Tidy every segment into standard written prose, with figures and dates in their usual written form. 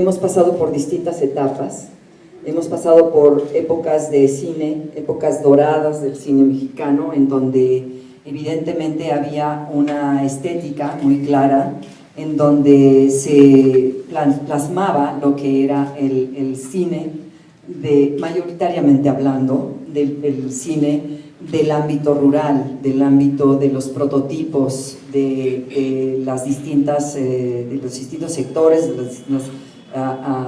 Hemos pasado por distintas etapas, hemos pasado por épocas de cine, épocas doradas del cine mexicano, en donde evidentemente había una estética muy clara, en donde se plasmaba lo que era el cine, mayoritariamente hablando, del cine del ámbito rural, del ámbito de los prototipos, de los distintos sectores, de las distintas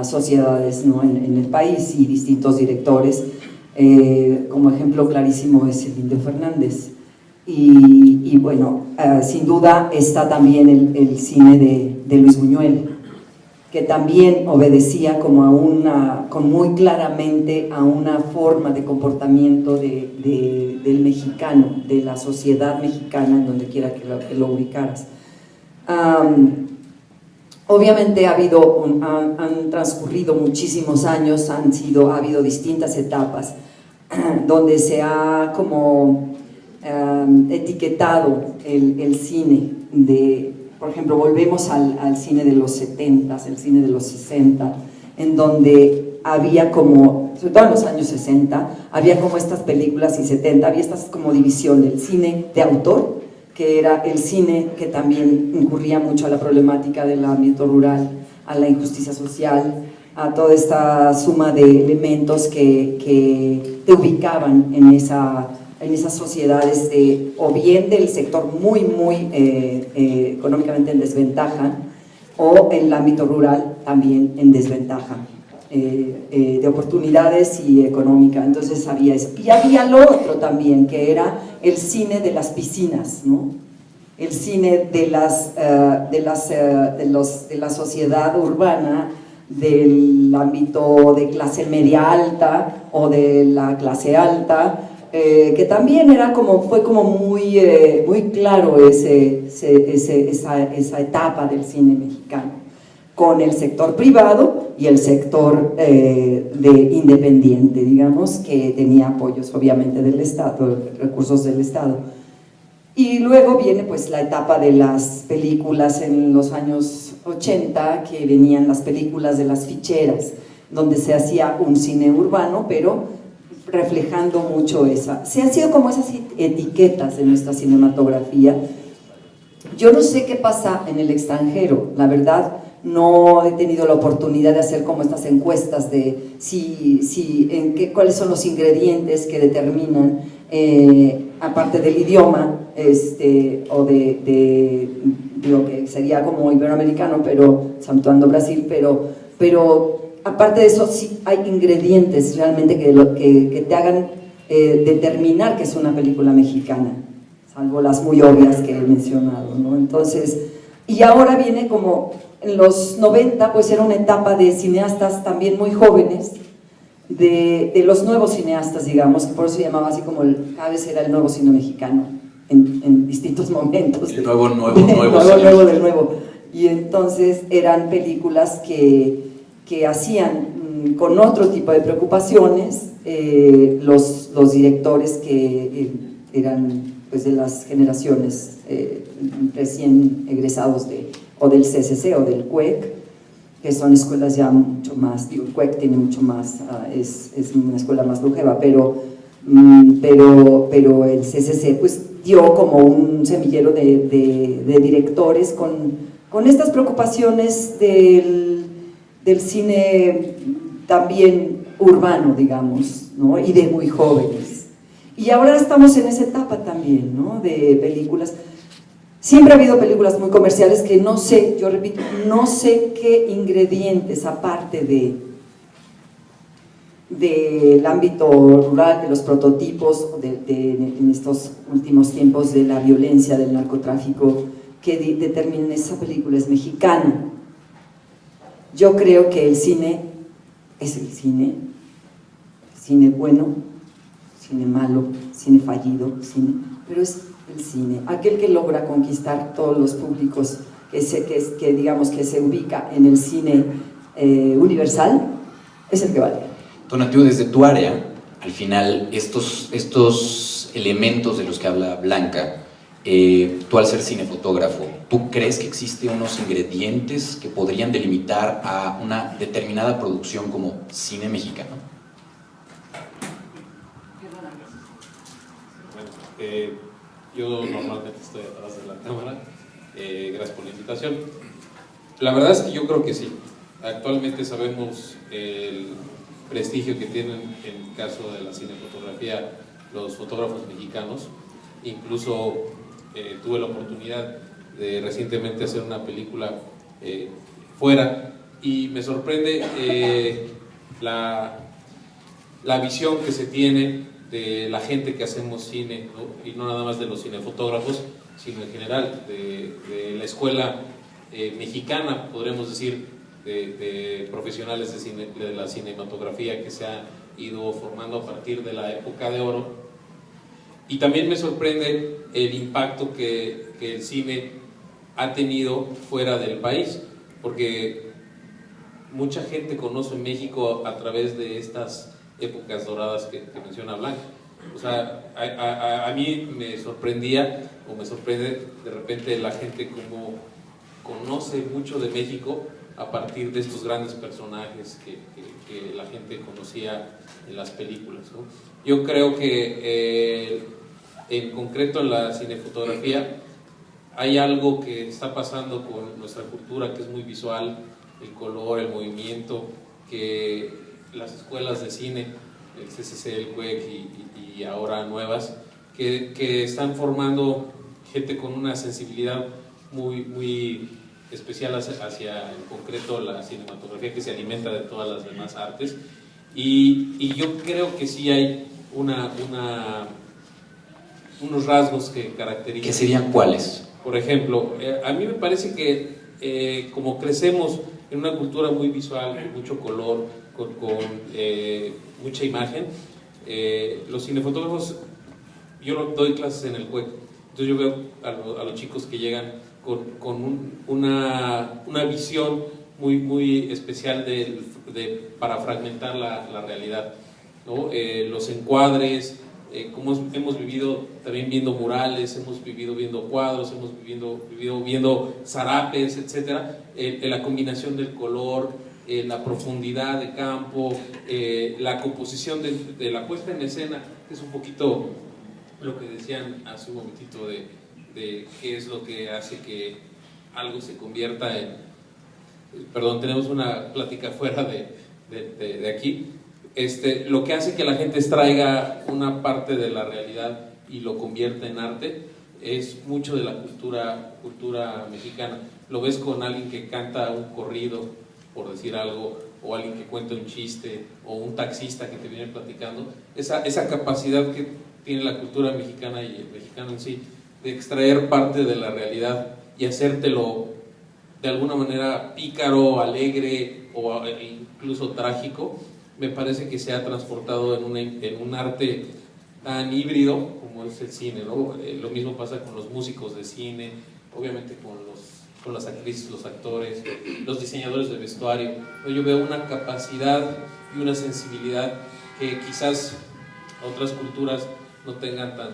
sociedades, ¿no? en el país, y distintos directores. Como ejemplo clarísimo es el Indio Fernández. Y bueno, sin duda está también el cine de Luis Buñuel, que también obedecía como muy claramente a una forma de comportamiento del mexicano, de la sociedad mexicana, en donde quiera que lo ubicaras. Obviamente han transcurrido muchísimos años, ha habido distintas etapas donde se ha como etiquetado el cine por ejemplo, volvemos al cine de los 70s, el cine de los 60, en donde había como, sobre todo en los años 60, había como estas películas, y 70, había estas como división del cine de autor, que era el cine que también incurría mucho a la problemática del ámbito rural, a la injusticia social, a toda esta suma de elementos que te ubicaban en esas sociedades o bien del sector muy económicamente en desventaja, o en el ámbito rural también en desventaja de oportunidades y económica. Entonces había eso. Y había lo otro también, que era el cine de las piscinas, ¿no? El cine de la sociedad urbana, del ámbito de clase media alta o de la clase alta, que también fue como muy claro esa etapa del cine mexicano, con el sector privado y el sector independiente, digamos, que tenía apoyos obviamente del Estado, recursos del Estado. Y luego viene pues la etapa de las películas en los años 80, que venían las películas de las ficheras, donde se hacía un cine urbano, pero reflejando mucho se han sido como esas etiquetas de nuestra cinematografía. Yo no sé qué pasa en el extranjero, la verdad no he tenido la oportunidad de hacer como estas encuestas de cuáles son los ingredientes que determinan, aparte del idioma, o digo que sería como iberoamericano, pero saltando Brasil, pero aparte de eso, sí hay ingredientes realmente que te hagan determinar que es una película mexicana, salvo las muy obvias que he mencionado, ¿no? Entonces, y ahora viene como en los 90, pues era una etapa de cineastas también muy jóvenes, de los nuevos cineastas, digamos, que por eso se llamaba así como cada vez era el nuevo cine mexicano, en distintos momentos. El nuevo del nuevo. Y entonces eran películas que hacían con otro tipo de preocupaciones los directores que eran pues de las generaciones recién egresados o del CCC o del CUEC, que son escuelas ya mucho más, el CUEC tiene mucho más, es una escuela más longeva, pero el CCC pues dio como un semillero de directores con estas preocupaciones del cine también urbano, digamos, ¿no? Y de muy jóvenes. Y ahora estamos en esa etapa también, ¿no? De películas. Siempre ha habido películas muy comerciales que no sé, yo repito, no sé qué ingredientes, aparte del ámbito rural, de los prototipos, en estos últimos tiempos de la violencia, del narcotráfico, que determinen esa película es mexicana. Yo creo que el cine es el cine bueno, cine malo, cine fallido, pero es el cine, aquel que logra conquistar todos los públicos, que digamos que se ubica en el cine universal, es el que vale. Tonatiuh, desde tu área, al final, estos elementos de los que habla Blanca, tú al ser cinefotógrafo, ¿tú crees que existen unos ingredientes que podrían delimitar a una determinada producción como cine mexicano? Bueno, yo normalmente estoy atrás de la cámara, gracias por la invitación. La verdad es que yo creo que sí. Actualmente sabemos el prestigio que tienen en el caso de la cinefotografía los fotógrafos mexicanos. Incluso tuve la oportunidad de recientemente hacer una película fuera y me sorprende la visión que se tiene de la gente que hacemos cine, ¿no? Y no nada más de los cinefotógrafos, sino en general de la escuela mexicana, podremos decir, de profesionales de la cinematografía que se ha ido formando a partir de la época de oro. Y también me sorprende el impacto que el cine ha tenido fuera del país, porque mucha gente conoce México a través de estas épocas doradas que menciona Blanca. O sea, a mí me sorprendía, o me sorprende de repente la gente como conoce mucho de México a partir de estos grandes personajes que la gente conocía en las películas, ¿no? Yo creo que en concreto en la cinefotografía hay algo que está pasando con nuestra cultura que es muy visual, el color, el movimiento, que las escuelas de cine, el CCC, el CUEC y ahora nuevas, que están formando gente con una sensibilidad muy especial hacia en concreto la cinematografía, que se alimenta de todas las demás artes, y yo creo que sí hay unos rasgos que caracterizan. ¿Qué serían cuáles? Por ejemplo, a mí me parece que como crecemos en una cultura muy visual, con mucho color, con mucha imagen, los cinefotógrafos, yo doy clases en el CUEC, entonces yo veo a los chicos que llegan con una visión muy especial para fragmentar la realidad, ¿no? Los encuadres, como hemos vivido también viendo murales, hemos vivido viendo cuadros, hemos vivido viendo zarapes, etcétera, la combinación del color, la profundidad de campo, la composición de la puesta en escena, que es un poquito lo que decían hace un momentito de qué es lo que hace que algo se convierta en... Perdón, tenemos una plática fuera de aquí. Lo que hace que la gente extraiga una parte de la realidad y lo convierta en arte es mucho de la cultura mexicana. Lo ves con alguien que canta un corrido, por decir algo, o alguien que cuenta un chiste, o un taxista que te viene platicando. Esa capacidad que tiene la cultura mexicana y el mexicano en sí, de extraer parte de la realidad y hacértelo de alguna manera pícaro, alegre o incluso trágico, me parece que se ha transportado en un arte tan híbrido como es el cine, ¿no? Lo mismo pasa con los músicos de cine, obviamente con las actrices, los actores, los diseñadores de vestuario. Yo veo una capacidad y una sensibilidad que quizás otras culturas no tengan tan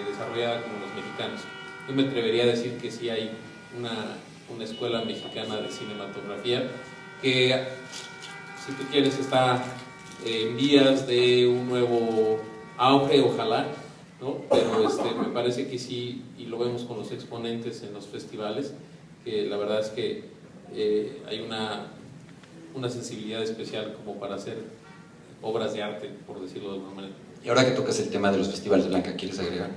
desarrollada como los mexicanos. Yo me atrevería a decir que sí hay una escuela mexicana de cinematografía que, si tú quieres, está en vías de un nuevo auge, ojalá, ¿no? Pero me parece que sí, y lo vemos con los exponentes en los festivales, que la verdad es que hay una sensibilidad especial como para hacer obras de arte, por decirlo de alguna manera. Y ahora que tocas el tema de los festivales, Blanca, ¿quieres agregar?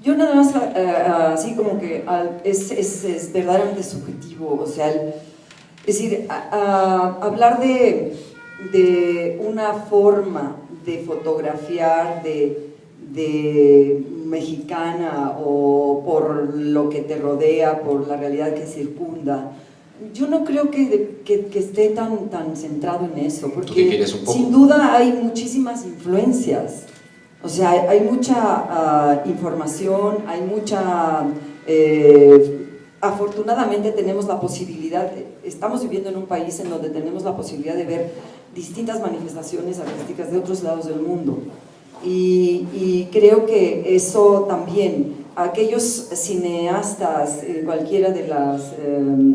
Yo nada más, así como que es verdaderamente subjetivo, o sea, es decir, hablar de una forma de fotografiar de mexicana o por lo que te rodea, por la realidad que circunda, yo no creo que esté tan centrado en eso, porque sin duda hay muchísimas influencias. O sea, hay mucha información, hay mucha... afortunadamente tenemos la posibilidad, estamos viviendo en un país en donde tenemos la posibilidad de ver distintas manifestaciones artísticas de otros lados del mundo. Y creo que eso también aquellos cineastas, cualquiera de las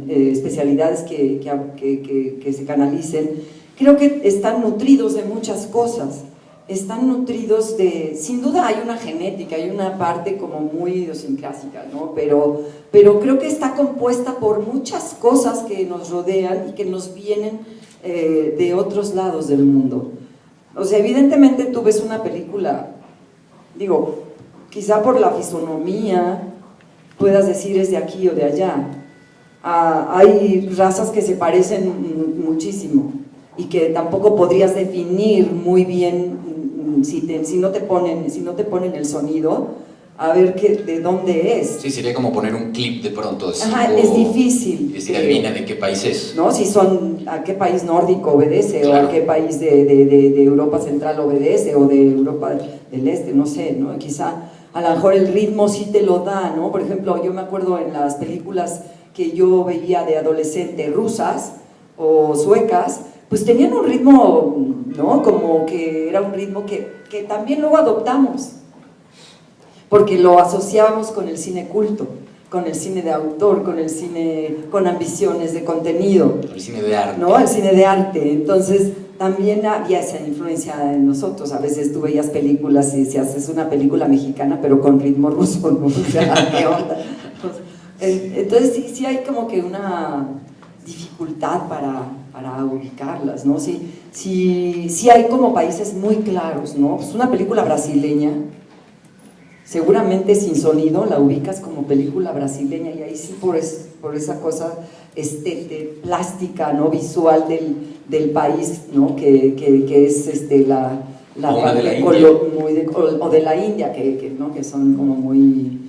especialidades que se canalicen, creo que están nutridos de muchas cosas. Están nutridos de, sin duda hay una genética, hay una parte como muy idiosincrásica, ¿no? Pero creo que está compuesta por muchas cosas que nos rodean y que nos vienen de otros lados del mundo. O sea, evidentemente tú ves una película, digo, quizá por la fisonomía puedas decir es de aquí o de allá. Hay razas que se parecen muchísimo y que tampoco podrías definir muy bien si no te ponen el sonido, a ver de dónde es. Sí, sería como poner un clip de pronto. Ajá, es difícil. Y decir, adivina de qué país es. ¿No? Si son, a qué país nórdico obedece, claro. o a qué país de Europa Central obedece, o de Europa del Este, no sé, ¿no? Quizá a lo mejor el ritmo sí te lo da, ¿no? Por ejemplo, yo me acuerdo en las películas que yo veía de adolescente rusas o suecas, pues tenían un ritmo, ¿no? Como que era un ritmo que también luego adoptamos, porque lo asociábamos con el cine culto, con el cine de autor, con el cine con ambiciones de contenido. El cine de arte. ¿No? El cine de arte. Entonces, también había esa influencia en nosotros. A veces tú veías películas y decías, es una película mexicana, pero con ritmo ruso, ¿no? O sea, ¿qué onda? Entonces, sí hay como que una dificultad para ubicarlas, ¿no? Sí hay como países muy claros, ¿no? Pues una película brasileña, seguramente sin sonido la ubicas como película brasileña, y ahí sí por esa cosa plástica, ¿no? Visual del país, ¿no? Que es la de la India. o de la India, ¿no? Que son como muy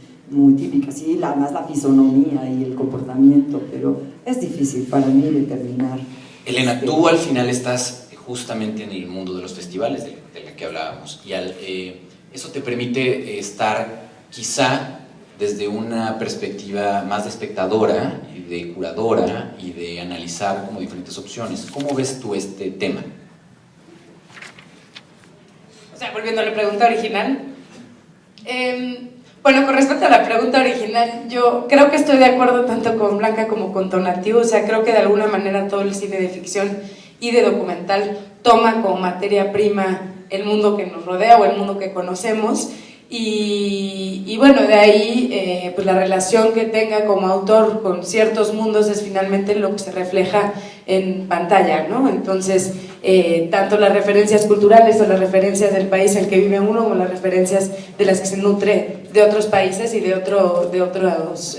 típicas, sí, más la fisonomía y el comportamiento, pero es difícil para mí determinar. Elena, tú al final estás justamente en el mundo de los festivales de la que hablábamos, y eso te permite estar quizá desde una perspectiva más de espectadora y de curadora y de analizar como diferentes opciones. ¿Cómo ves tú este tema? O sea, volviendo a la pregunta original, bueno, con respecto a la pregunta original, yo creo que estoy de acuerdo tanto con Blanca como con Tonatiuh. O sea, creo que de alguna manera todo el cine de ficción y de documental toma como materia prima el mundo que nos rodea o el mundo que conocemos, y bueno, de ahí pues la relación que tenga como autor con ciertos mundos es finalmente lo que se refleja en pantalla, ¿no? Entonces, tanto las referencias culturales o las referencias del país en el que vive uno, como las referencias de las que se nutre de otros países y de otros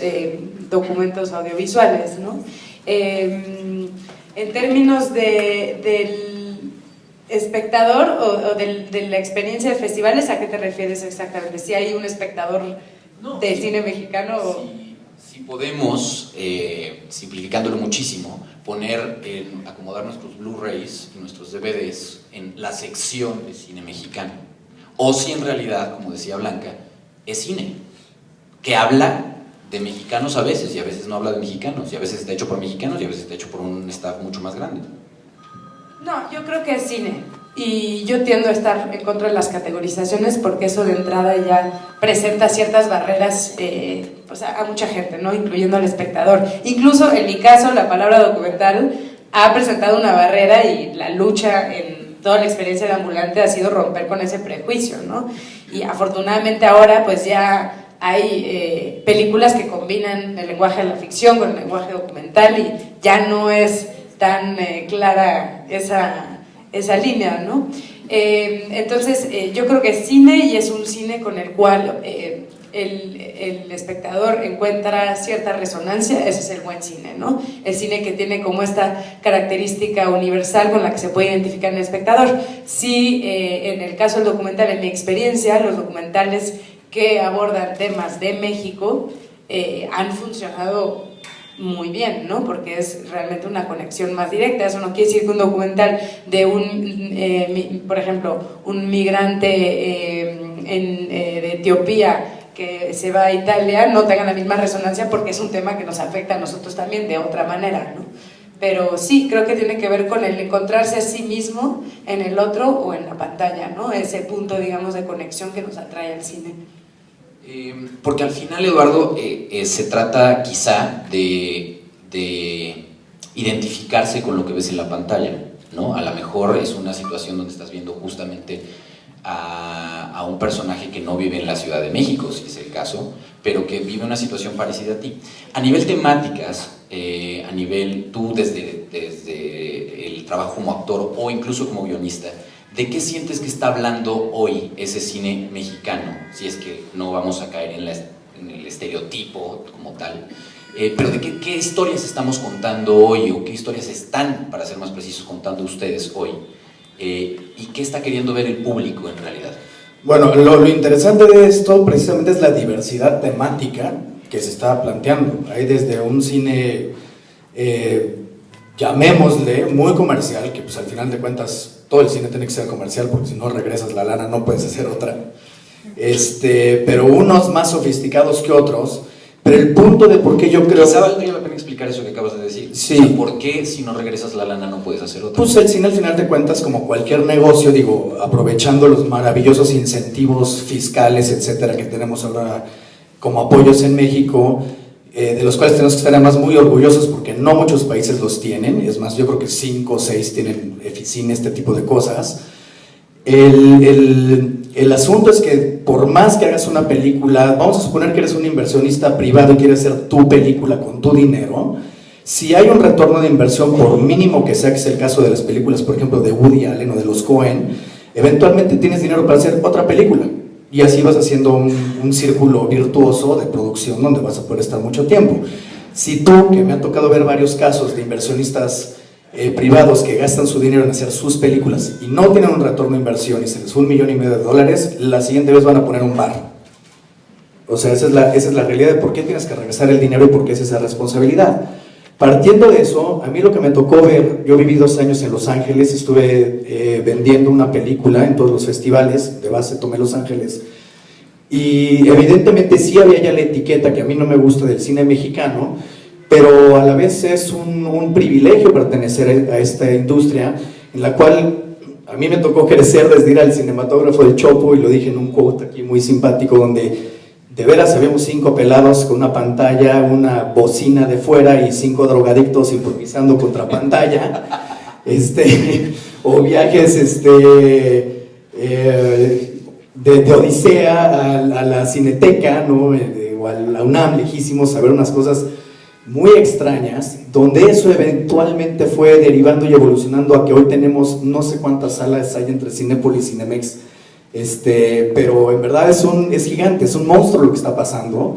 documentos audiovisuales, ¿no? En términos del espectador o de la experiencia de festivales, ¿a qué te refieres exactamente? Si hay un espectador de cine mexicano. Si podemos, simplificándolo muchísimo, acomodar nuestros Blu-rays y nuestros DVDs en la sección de cine mexicano, o si en realidad, como decía Blanca, es cine que habla de mexicanos a veces, y a veces no habla de mexicanos, y a veces está hecho por mexicanos, y a veces está hecho por un staff mucho más grande. No, yo creo que es cine, y yo tiendo a estar en contra de las categorizaciones, porque eso de entrada ya presenta ciertas barreras a mucha gente, ¿no? Incluyendo al espectador. Incluso en mi caso, la palabra documental ha presentado una barrera, y la lucha en toda la experiencia de ambulante ha sido romper con ese prejuicio, ¿no? Y afortunadamente ahora pues ya hay películas que combinan el lenguaje de la ficción con el lenguaje documental, y ya no es tan clara esa línea, ¿no? Entonces yo creo que es cine, y es un cine con el cual el espectador encuentra cierta resonancia. Ese es el buen cine, ¿no? El cine que tiene como esta característica universal con la que se puede identificar en el espectador. Sí, en el caso del documental, en mi experiencia, los documentales que abordan temas de México han funcionado muy bien, ¿no? Porque es realmente una conexión más directa. Eso no quiere decir que un documental de por ejemplo, un migrante de Etiopía que se va a Italia no tenga la misma resonancia, porque es un tema que nos afecta a nosotros también de otra manera, ¿no? Pero sí, creo que tiene que ver con el encontrarse a sí mismo en el otro o en la pantalla, ¿no? Ese punto, digamos, de conexión que nos atrae al cine. Porque al final, Eduardo, se trata quizá de identificarse con lo que ves en la pantalla, ¿no? A lo mejor es una situación donde estás viendo justamente a un personaje que no vive en la Ciudad de México, si es el caso, pero que vive una situación parecida a ti. A nivel temáticas, a nivel tú desde el trabajo como actor o incluso como guionista, ¿de qué sientes que está hablando hoy ese cine mexicano? Si es que no vamos a caer en el estereotipo como tal, pero ¿de qué historias estamos contando hoy o qué historias están, para ser más precisos, contando ustedes hoy? ¿Y qué está queriendo ver el público en realidad? Bueno, lo interesante de esto precisamente es la diversidad temática que se está planteando. Hay desde un cine, llamémosle, muy comercial, que pues al final de cuentas todo el cine tiene que ser comercial porque si no regresas la lana no puedes hacer otra, pero unos más sofisticados que otros. Pero el punto de por qué yo creo... Quizá valdría la pena explicar eso que acabas de decir. Sí. O sea, ¿por qué si no regresas la lana no puedes hacer otra? Pues el cine al final de cuentas, como cualquier negocio, digo, aprovechando los maravillosos incentivos fiscales, etcétera, que tenemos ahora como apoyos en México, de los cuales tenemos que estar además muy orgullosos porque no muchos países los tienen. Es más, yo creo que 5 o 6 tienen cine, este tipo de cosas. El asunto es que por más que hagas una película, vamos a suponer que eres un inversionista privado y quieres hacer tu película con tu dinero, si hay un retorno de inversión, por mínimo que sea, que es el caso de las películas, por ejemplo, de Woody Allen o de los Coen, eventualmente tienes dinero para hacer otra película y así vas haciendo un círculo virtuoso de producción donde vas a poder estar mucho tiempo. Si tú, que me ha tocado ver varios casos de inversionistas privados que gastan su dinero en hacer sus películas y no tienen un retorno de inversión y se les fue $1,5 millones, la siguiente vez van a poner un bar. O sea, esa es la realidad de por qué tienes que regresar el dinero y por qué es esa responsabilidad. Partiendo de eso, a mí lo que me tocó ver, yo viví 2 años en Los Ángeles, estuve vendiendo una película en todos los festivales, de base tomé Los Ángeles, y evidentemente sí había ya la etiqueta que a mí no me gusta del cine mexicano, pero a la vez es un privilegio pertenecer a esta industria en la cual a mí me tocó crecer desde ir al cinematógrafo de Chopo, y lo dije en un quote aquí muy simpático, donde de veras habíamos 5 pelados con una pantalla, una bocina de fuera y 5 drogadictos improvisando contra pantalla, o viajes de Odisea a la Cineteca, ¿no? O a la UNAM, lejísimos, a ver unas cosas muy extrañas, donde eso eventualmente fue derivando y evolucionando a que hoy tenemos no sé cuántas salas hay entre Cinépolis y Cinemex, pero en verdad es gigante, es un monstruo lo que está pasando,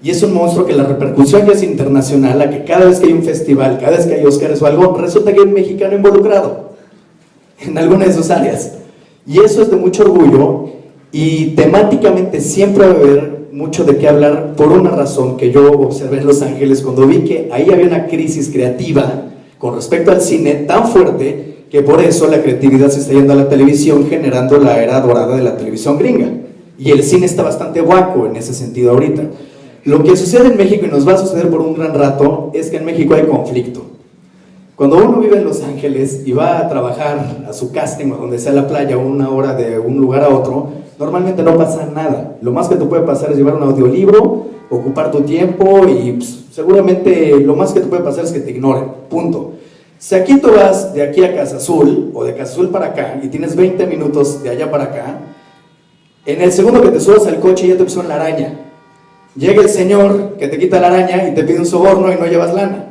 y es un monstruo que la repercusión ya es internacional, a que cada vez que hay un festival, cada vez que hay Óscares o algo, resulta que hay un mexicano involucrado en alguna de sus áreas, y eso es de mucho orgullo, y temáticamente siempre va a haber mucho de qué hablar, por una razón que yo observé en Los Ángeles cuando vi que ahí había una crisis creativa con respecto al cine tan fuerte que por eso la creatividad se está yendo a la televisión, generando la era dorada de la televisión gringa, y el cine está bastante guaco en ese sentido ahorita. Lo que sucede en México, y nos va a suceder por un gran rato, es que en México hay conflicto. Cuando uno vive en Los Ángeles y va a trabajar a su casting o donde sea la playa, 1 hora de un lugar a otro, normalmente no pasa nada. Lo más que te puede pasar es llevar un audiolibro, ocupar tu tiempo y seguramente lo más que te puede pasar es que te ignoren, punto. Si aquí tú vas de aquí a Casa Azul o de Casa Azul para acá y tienes 20 minutos de allá para acá, en el segundo que te subas al coche ya te pusieron la araña. Llega el señor que te quita la araña y te pide un soborno y no llevas lana.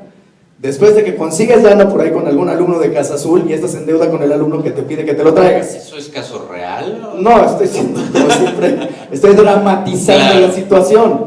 Después de que consigues lana por ahí con algún alumno de Casa Azul y estás en deuda con el alumno que te pide que te lo traigas. ¿Eso es caso real? No, estoy siendo, como siempre, estoy dramatizando la situación.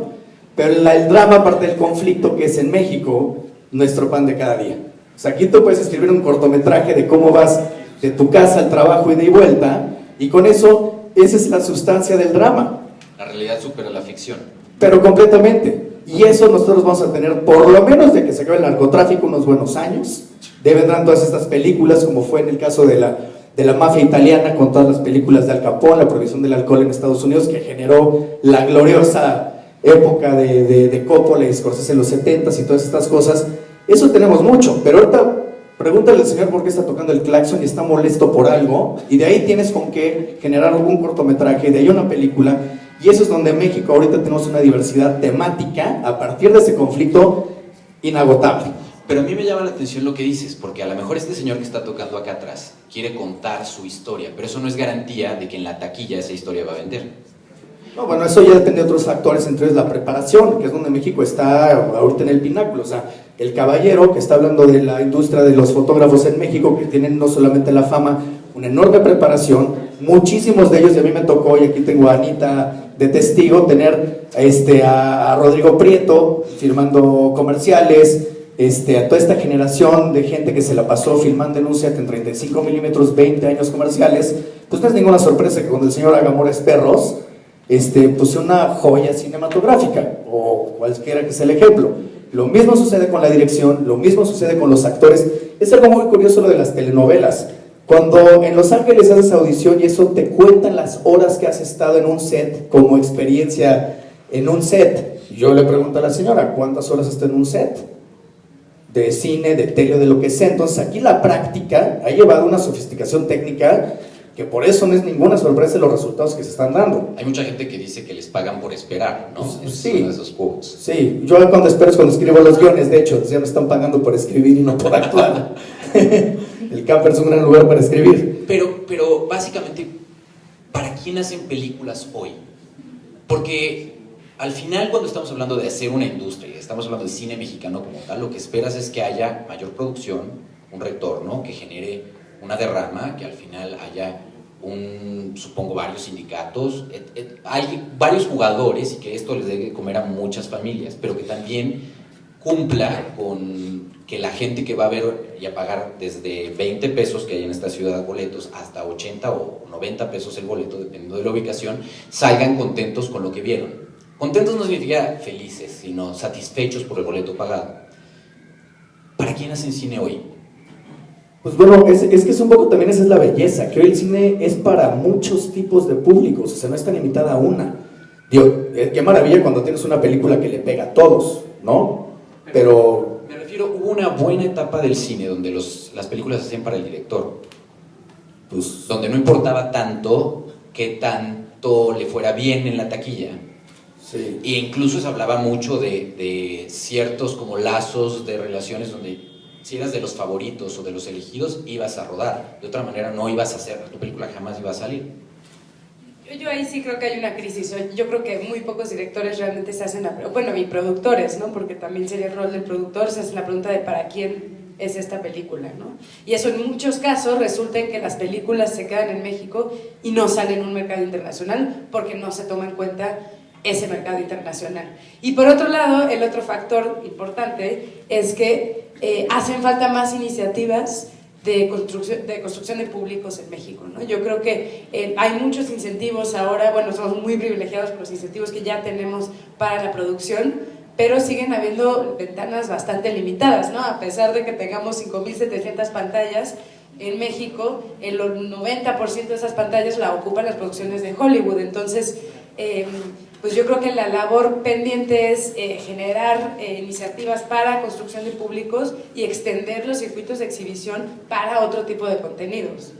Pero el drama, aparte del conflicto que es en México, nuestro pan de cada día. O sea, aquí tú puedes escribir un cortometraje de cómo vas de tu casa al trabajo ida y vuelta, y con eso, esa es la sustancia del drama. La realidad supera la ficción. Pero completamente. Y eso nosotros vamos a tener, por lo menos de que se acabe el narcotráfico, unos buenos años. Vendrán todas estas películas, como fue en el caso de la mafia italiana, con todas las películas de Al Capone, la prohibición del alcohol en Estados Unidos, que generó la gloriosa época de Coppola y Scorsese en los 70s y todas estas cosas. Eso tenemos mucho, pero ahorita pregúntale al señor por qué está tocando el claxon y está molesto por algo, y de ahí tienes con qué generar algún cortometraje, de ahí una película, Y eso es donde en México ahorita tenemos una diversidad temática a partir de ese conflicto inagotable. Pero a mí me llama la atención lo que dices, porque a lo mejor este señor que está tocando acá atrás quiere contar su historia, pero eso no es garantía de que en la taquilla esa historia va a vender. No, bueno, eso ya depende de otros factores, entre ellos la preparación, que es donde México está ahorita en el pináculo. O sea, el caballero que está hablando de la industria de los fotógrafos en México, que tienen no solamente la fama, una enorme preparación, muchísimos de ellos, y a mí me tocó, y aquí tengo a Anita de testigo, tener a Rodrigo Prieto firmando comerciales, a toda esta generación de gente que se la pasó filmando en un set en 35 milímetros, 20 años comerciales. Pues no es ninguna sorpresa que cuando el señor haga Amores Perros, pues sea una joya cinematográfica, o cualquiera que sea el ejemplo. Lo mismo sucede con la dirección, lo mismo sucede con los actores. Es algo muy curioso lo de las telenovelas. Cuando en Los Ángeles haces audición y eso te cuentan las horas que has estado en un set como experiencia en un set, yo le pregunto a la señora, ¿cuántas horas está en un set? De cine, de tele, de lo que sea. Entonces aquí la práctica ha llevado una sofisticación técnica que por eso no es ninguna sorpresa los resultados que se están dando. Hay mucha gente que dice que les pagan por esperar, ¿no? Pues, Es sí. uno de esos juegos. Sí, yo cuando espero es cuando escribo los guiones, de hecho, ya me están pagando por escribir y no por actuar. El camper es un gran lugar para escribir. Pero básicamente, ¿para quién hacen películas hoy? Porque al final, cuando estamos hablando de hacer una industria, estamos hablando de cine mexicano como tal, lo que esperas es que haya mayor producción, un retorno, que genere una derrama, que al final haya supongo, varios sindicatos, hay varios jugadores y que esto les debe comer a muchas familias, pero que también cumpla con que la gente que va a ver y a pagar desde 20 pesos que hay en esta ciudad boletos hasta 80 o 90 pesos el boleto, dependiendo de la ubicación, salgan contentos con lo que vieron. Contentos no significa felices, sino satisfechos por el boleto pagado. ¿Para quién hacen cine hoy? Pues bueno, es que es un poco también esa es la belleza, que hoy el cine es para muchos tipos de públicos, o sea, no está limitada a una. Digo, qué maravilla cuando tienes una película que le pega a todos, ¿no? Pero... Me refiero, hubo una buena etapa del cine donde las películas se hacían para el director, pues, donde no importaba tanto que tanto le fuera bien en la taquilla. sí. E incluso se hablaba mucho de ciertos como lazos de relaciones donde si eras de los favoritos o de los elegidos ibas a rodar, de otra manera no ibas a hacer, tu película jamás iba a salir. Yo ahí sí creo que hay una crisis. Yo creo que muy pocos directores realmente se hacen bueno, y productores, ¿no? Porque también sería el rol del productor, se hace la pregunta de para quién es esta película, ¿no? Y eso en muchos casos resulta en que las películas se quedan en México y no salen en un mercado internacional porque no se toma en cuenta ese mercado internacional. Y por otro lado, el otro factor importante es que hacen falta más iniciativas de construcción de públicos en México, ¿no? Yo creo que hay muchos incentivos ahora, bueno, somos muy privilegiados por los incentivos que ya tenemos para la producción, pero siguen habiendo ventanas bastante limitadas, ¿no? A pesar de que tengamos 5.700 pantallas, en México el 90% de esas pantallas la ocupan las producciones de Hollywood. Entonces, pues yo creo que la labor pendiente es generar iniciativas para construcción de públicos y extender los circuitos de exhibición para otro tipo de contenidos.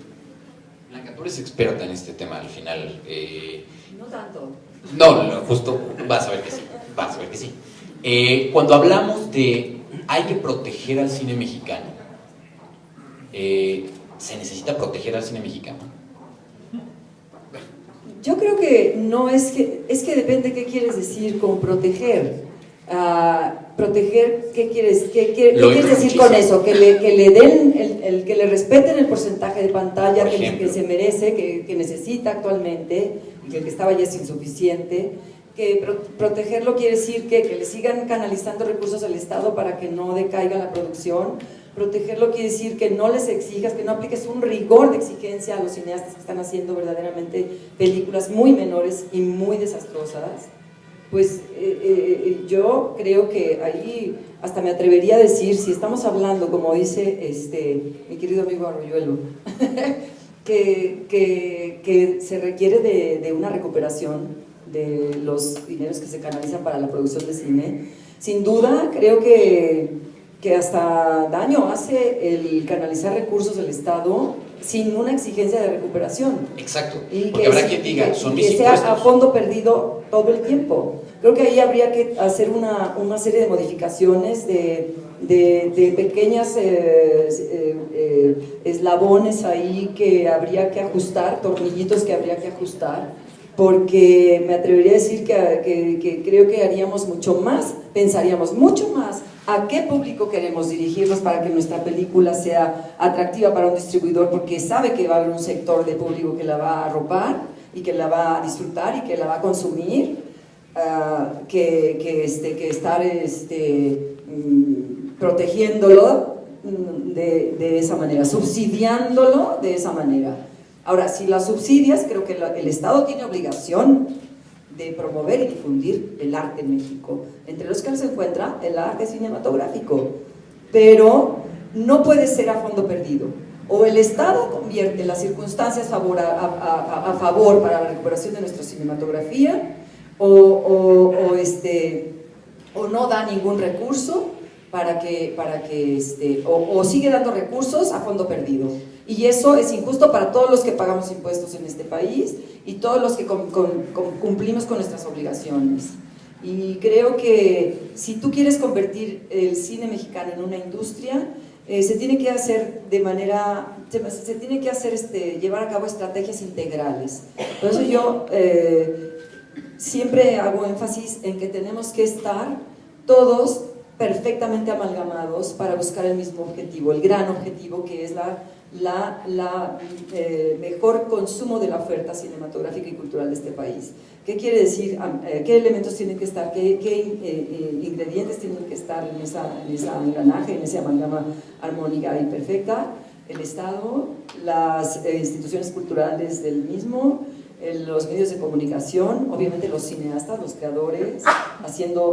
Blanca, tú eres experta en este tema al final. No tanto. No, justo vas a ver que sí, vas a ver que sí. Cuando hablamos de hay que proteger al cine mexicano, ¿se necesita proteger al cine mexicano? Yo creo que no es que depende qué quieres decir con proteger. Proteger, ¿qué quieres decir con eso? Que le den, que le respeten el porcentaje de pantalla que se merece, que necesita actualmente, y que el que estaba ya es insuficiente. Que protegerlo quiere decir que le sigan canalizando recursos al Estado para que no decaiga la producción. Protegerlo quiere decir que no les exijas, que no apliques un rigor de exigencia a los cineastas que están haciendo verdaderamente películas muy menores y muy desastrosas. Pues yo creo que ahí hasta me atrevería a decir, si estamos hablando, como dice mi querido amigo Arroyuelo, que se requiere de una recuperación de los dineros que se canalizan para la producción de cine, sin duda creo que que hasta daño hace el canalizar recursos del Estado sin una exigencia de recuperación. Exacto, Y porque habrá quien diga, son mis que sea impuestos. a fondo perdido todo el tiempo. Creo que ahí habría que hacer una serie de modificaciones, de pequeñas eslabones ahí que habría que ajustar, tornillitos que habría que ajustar, porque me atrevería a decir que creo que haríamos mucho más, pensaríamos mucho más a qué público queremos dirigirnos para que nuestra película sea atractiva para un distribuidor, porque sabe que va a haber un sector de público que la va a arropar y que la va a disfrutar y que la va a consumir, que estar protegiéndolo de esa manera, subsidiándolo de esa manera. Ahora, si las subsidias, creo que el Estado tiene obligación de promover y difundir el arte en México, entre los que se encuentra el arte cinematográfico, pero no puede ser a fondo perdido. O el Estado convierte las circunstancias a favor para la recuperación de nuestra cinematografía, o no da ningún recurso o sigue dando recursos a fondo perdido. Y eso es injusto para todos los que pagamos impuestos en este país y todos los que cumplimos con nuestras obligaciones. Y creo que si tú quieres convertir el cine mexicano en una industria, se tiene que hacer llevar a cabo estrategias integrales. Por eso yo siempre hago énfasis en que tenemos que estar todos perfectamente amalgamados para buscar el mismo objetivo, el gran objetivo, que es mejor consumo de la oferta cinematográfica y cultural de este país. ¿Qué quiere decir? ¿Qué elementos tienen que estar? ¿Qué ingredientes tienen que estar en ese engranaje, en esa amalgama armónica y perfecta? El Estado, las instituciones culturales del mismo, los medios de comunicación, obviamente los cineastas, los creadores,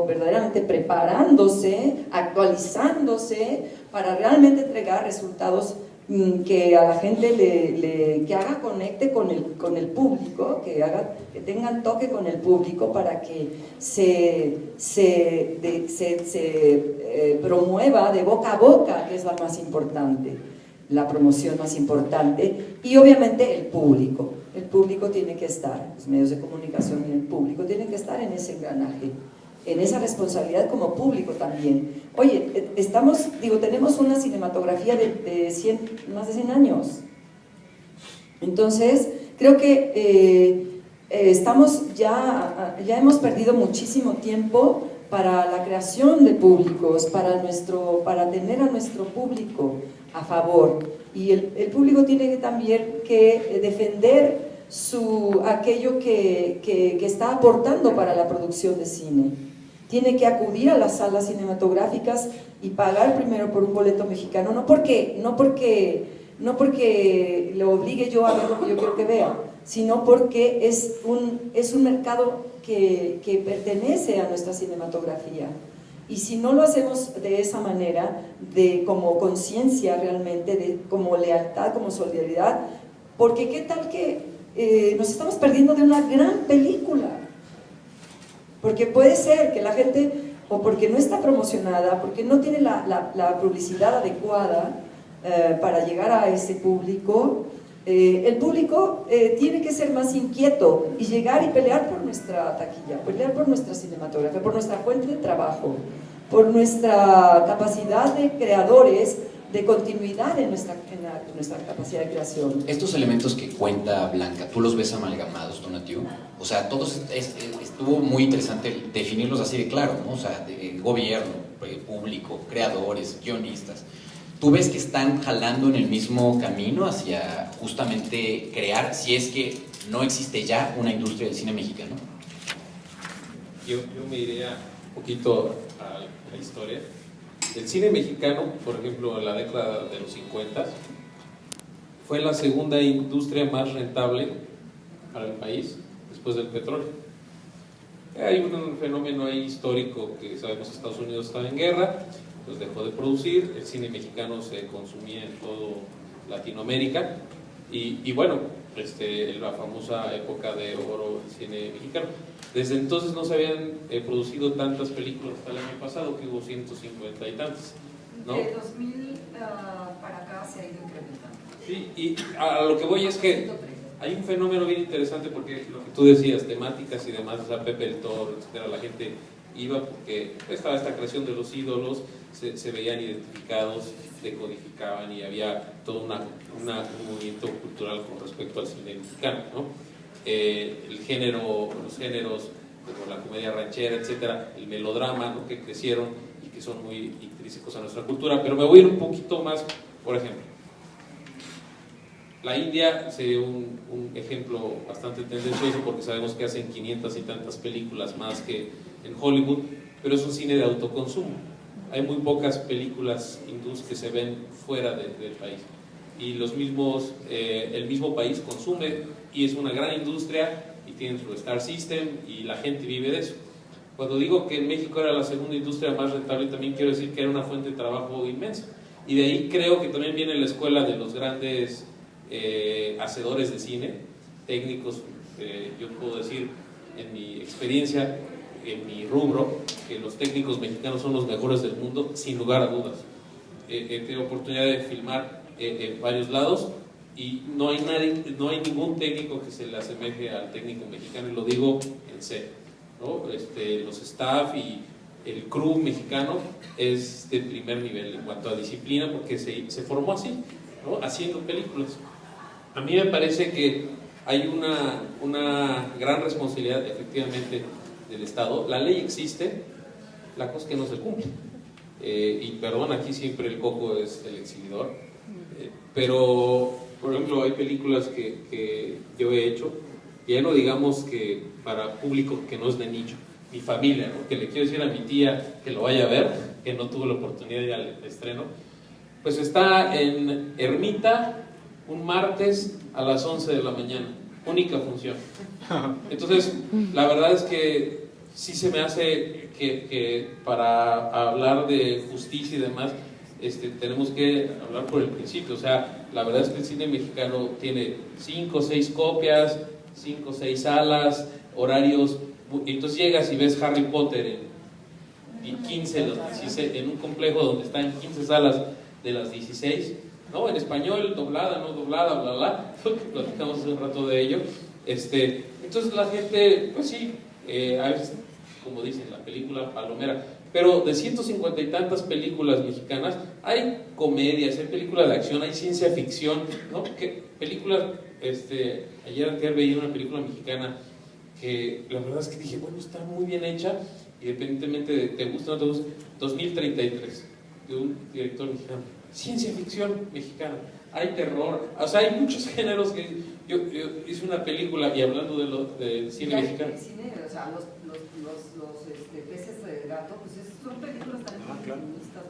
verdaderamente preparándose, actualizándose para realmente entregar resultados que a la gente que conecte con el público, que tengan toque con el público, para que se promueva de boca a boca, que es la más importante, la promoción más importante, y obviamente el público. El público tiene que estar, los medios de comunicación y el público tienen que estar en ese engranaje, en esa responsabilidad como público también. Oye, tenemos una cinematografía de más de 100 años. Entonces, creo que ya hemos perdido muchísimo tiempo para la creación de públicos, para tener a nuestro público a favor. Y el público tiene también que defender aquello que está aportando para la producción de cine. Tiene que acudir a las salas cinematográficas y pagar primero por un boleto mexicano, no porque lo obligue yo a ver lo que yo quiero que vea, sino porque es un mercado que pertenece a nuestra cinematografía. Y si no lo hacemos de esa manera, como conciencia realmente, como lealtad, como solidaridad, porque qué tal que nos estamos perdiendo de una gran película. Porque puede ser que la gente, o porque no está promocionada, porque no tiene la publicidad adecuada para llegar a ese público, el público tiene que ser más inquieto y llegar y pelear por nuestra taquilla, pelear por nuestra cinematografía, por nuestra fuente de trabajo, por nuestra capacidad de creadores, de continuidad en nuestra capacidad de creación. Estos elementos que cuenta Blanca, ¿tú los ves amalgamados, Tonatiuh? O sea, todos estuvo muy interesante definirlos así de claro, ¿no? O sea, gobierno, público, creadores, guionistas. ¿Tú ves que están jalando en el mismo camino hacia justamente crear, si es que no existe ya una industria del cine mexicano? Yo me iría un poquito a la historia. El cine mexicano, por ejemplo, en la década de los 50, fue la segunda industria más rentable para el país, después del petróleo. Hay un fenómeno ahí histórico que sabemos que Estados Unidos estaba en guerra, pues dejó de producir, el cine mexicano se consumía en todo Latinoamérica, y bueno, la famosa época de oro del cine mexicano. Desde entonces no se habían producido tantas películas hasta el año pasado, que hubo 150 y tantas. ¿no? De 2000 para acá se ha ido incrementando. Sí, y a lo que voy es que hay un fenómeno bien interesante porque lo que tú decías, temáticas y demás, o sea, Pepe el Toro, etcétera, la gente iba porque estaba esta creación de los ídolos, se veían identificados, decodificaban y había todo un movimiento cultural con respecto al cine mexicano, ¿no? Los géneros como la comedia ranchera, etcétera, el melodrama, ¿no? Que crecieron y que son muy intrínsecos a nuestra cultura. Pero me voy a ir un poquito más, por ejemplo, la India sería un ejemplo bastante tendencioso porque sabemos que hacen 500 y tantas películas más que en Hollywood, pero es un cine de autoconsumo. Hay muy pocas películas hindús que se ven fuera del país y el mismo país consume y es una gran industria y tienen su Star System y la gente vive de eso. Cuando digo que en México era la segunda industria más rentable, también quiero decir que era una fuente de trabajo inmensa, y de ahí creo que también viene la escuela de los grandes hacedores de cine, técnicos. Yo puedo decir en mi experiencia, en mi rubro, que los técnicos mexicanos son los mejores del mundo, sin lugar a dudas. He tenido oportunidad de filmar en varios lados y no hay ningún técnico que se le asemeje al técnico mexicano, y lo digo en serio, ¿no? Los staff y el crew mexicano es de primer nivel en cuanto a disciplina, porque se formó así, ¿no? Haciendo películas. A mí me parece que hay una gran responsabilidad, efectivamente, del Estado. La ley existe, la cosa es que no se cumple. Y perdón, aquí siempre el coco es el exhibidor. Pero, por ejemplo, hay películas que yo he hecho, y ya no digamos que para público que no es de nicho, mi familia, ¿no? Que le quiero decir a mi tía que lo vaya a ver, que no tuvo la oportunidad de ir al estreno. Pues está en Ermita un martes a las 11 de la mañana, única función. Entonces, la verdad es que sí se me hace que para hablar de justicia y demás, tenemos que hablar por el principio. O sea, la verdad es que el cine mexicano tiene 5 o 6 copias, 5 o 6 salas, horarios, y entonces llegas y ves Harry Potter en 15, en un complejo donde están 15 salas de las 16, ¿no? En español, doblada, no doblada, bla, bla, platicamos hace un rato de ello. Entonces la gente, pues sí, a veces, como dicen, la película palomera, pero de 150 y tantas películas mexicanas, hay comedias, hay películas de acción, hay ciencia ficción, ¿no? Películas, ayer anterior veía una película mexicana que la verdad es que dije, bueno, está muy bien hecha, independientemente de te gusta o no te gusta, 2033, de un director mexicano. Ciencia ficción mexicana, hay terror, o sea, hay muchos géneros que yo hice una película, y hablando del cine mexicano. El cine, o sea, los peces de gato, pues son películas también feministas,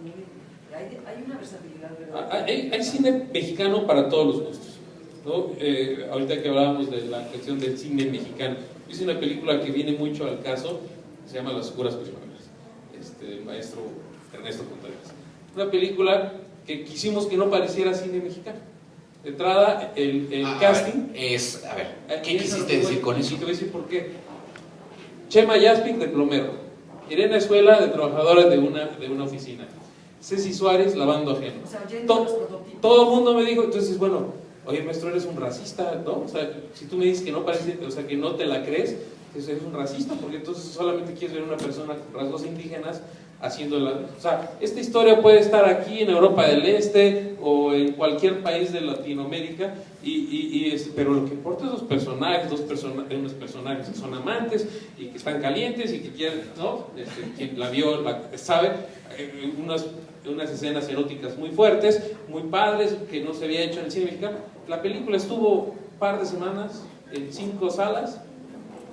hay una versatilidad, ¿verdad? Hay cine mexicano para todos los gustos, ¿no? Ahorita que hablábamos de la cuestión del cine mexicano, hice una película que viene mucho al caso, se llama Las Oscuras Primaveras, el maestro Ernesto Contreras. Una película que quisimos que no pareciera cine mexicano. De entrada, el casting... A ver, ¿qué quisiste decir con eso? Te voy a decir por qué. Chema Yaspic, de plomero. Irene Escuela, de trabajadora de una oficina. Ceci Suárez, lavando ajeno. O sea, todo el mundo me dijo, entonces, bueno, oye, maestro, eres un racista, ¿no? O sea, si tú me dices que no parece, o sea, que no te la crees, pues eres un racista, porque entonces solamente quieres ver una persona con rasgos indígenas haciéndola. O sea, esta historia puede estar aquí en Europa del Este o en cualquier país de Latinoamérica, pero lo que importa es los personajes, unos personajes que son amantes y que están calientes y que quieren, ¿no? Quien la vio sabe, unas escenas eróticas muy fuertes, muy padres, que no se había hecho en el cine mexicano. La película estuvo un par de semanas en 5 salas,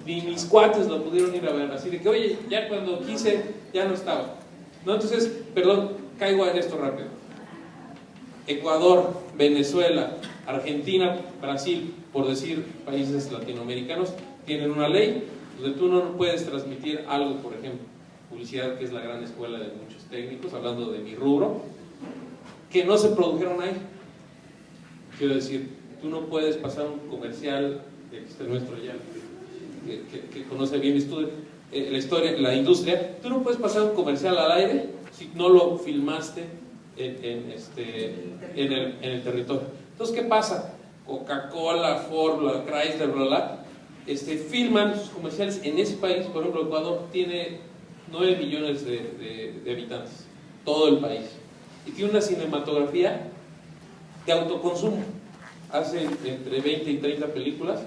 ni mis cuates lo pudieron ir a ver, así de que, oye, ya cuando quise, ya no estaba, ¿no? Entonces, perdón, caigo en esto rápido. Ecuador, Venezuela, Argentina, Brasil, por decir países latinoamericanos, tienen una ley donde tú no puedes transmitir algo, por ejemplo, publicidad, que es la gran escuela de muchos técnicos, hablando de mi rubro, que no se produjeron ahí. Quiero decir, tú no puedes pasar un comercial, este nuestro ya, que conoce bien la historia, la industria, tú no puedes pasar un comercial al aire si no lo filmaste en el territorio. Entonces, ¿qué pasa? Coca-Cola, Ford, Chrysler, bla, bla, filman sus comerciales en ese país. Por ejemplo, Ecuador tiene 9 millones de habitantes, todo el país, y tiene una cinematografía de autoconsumo. Hacen entre 20 y 30 películas,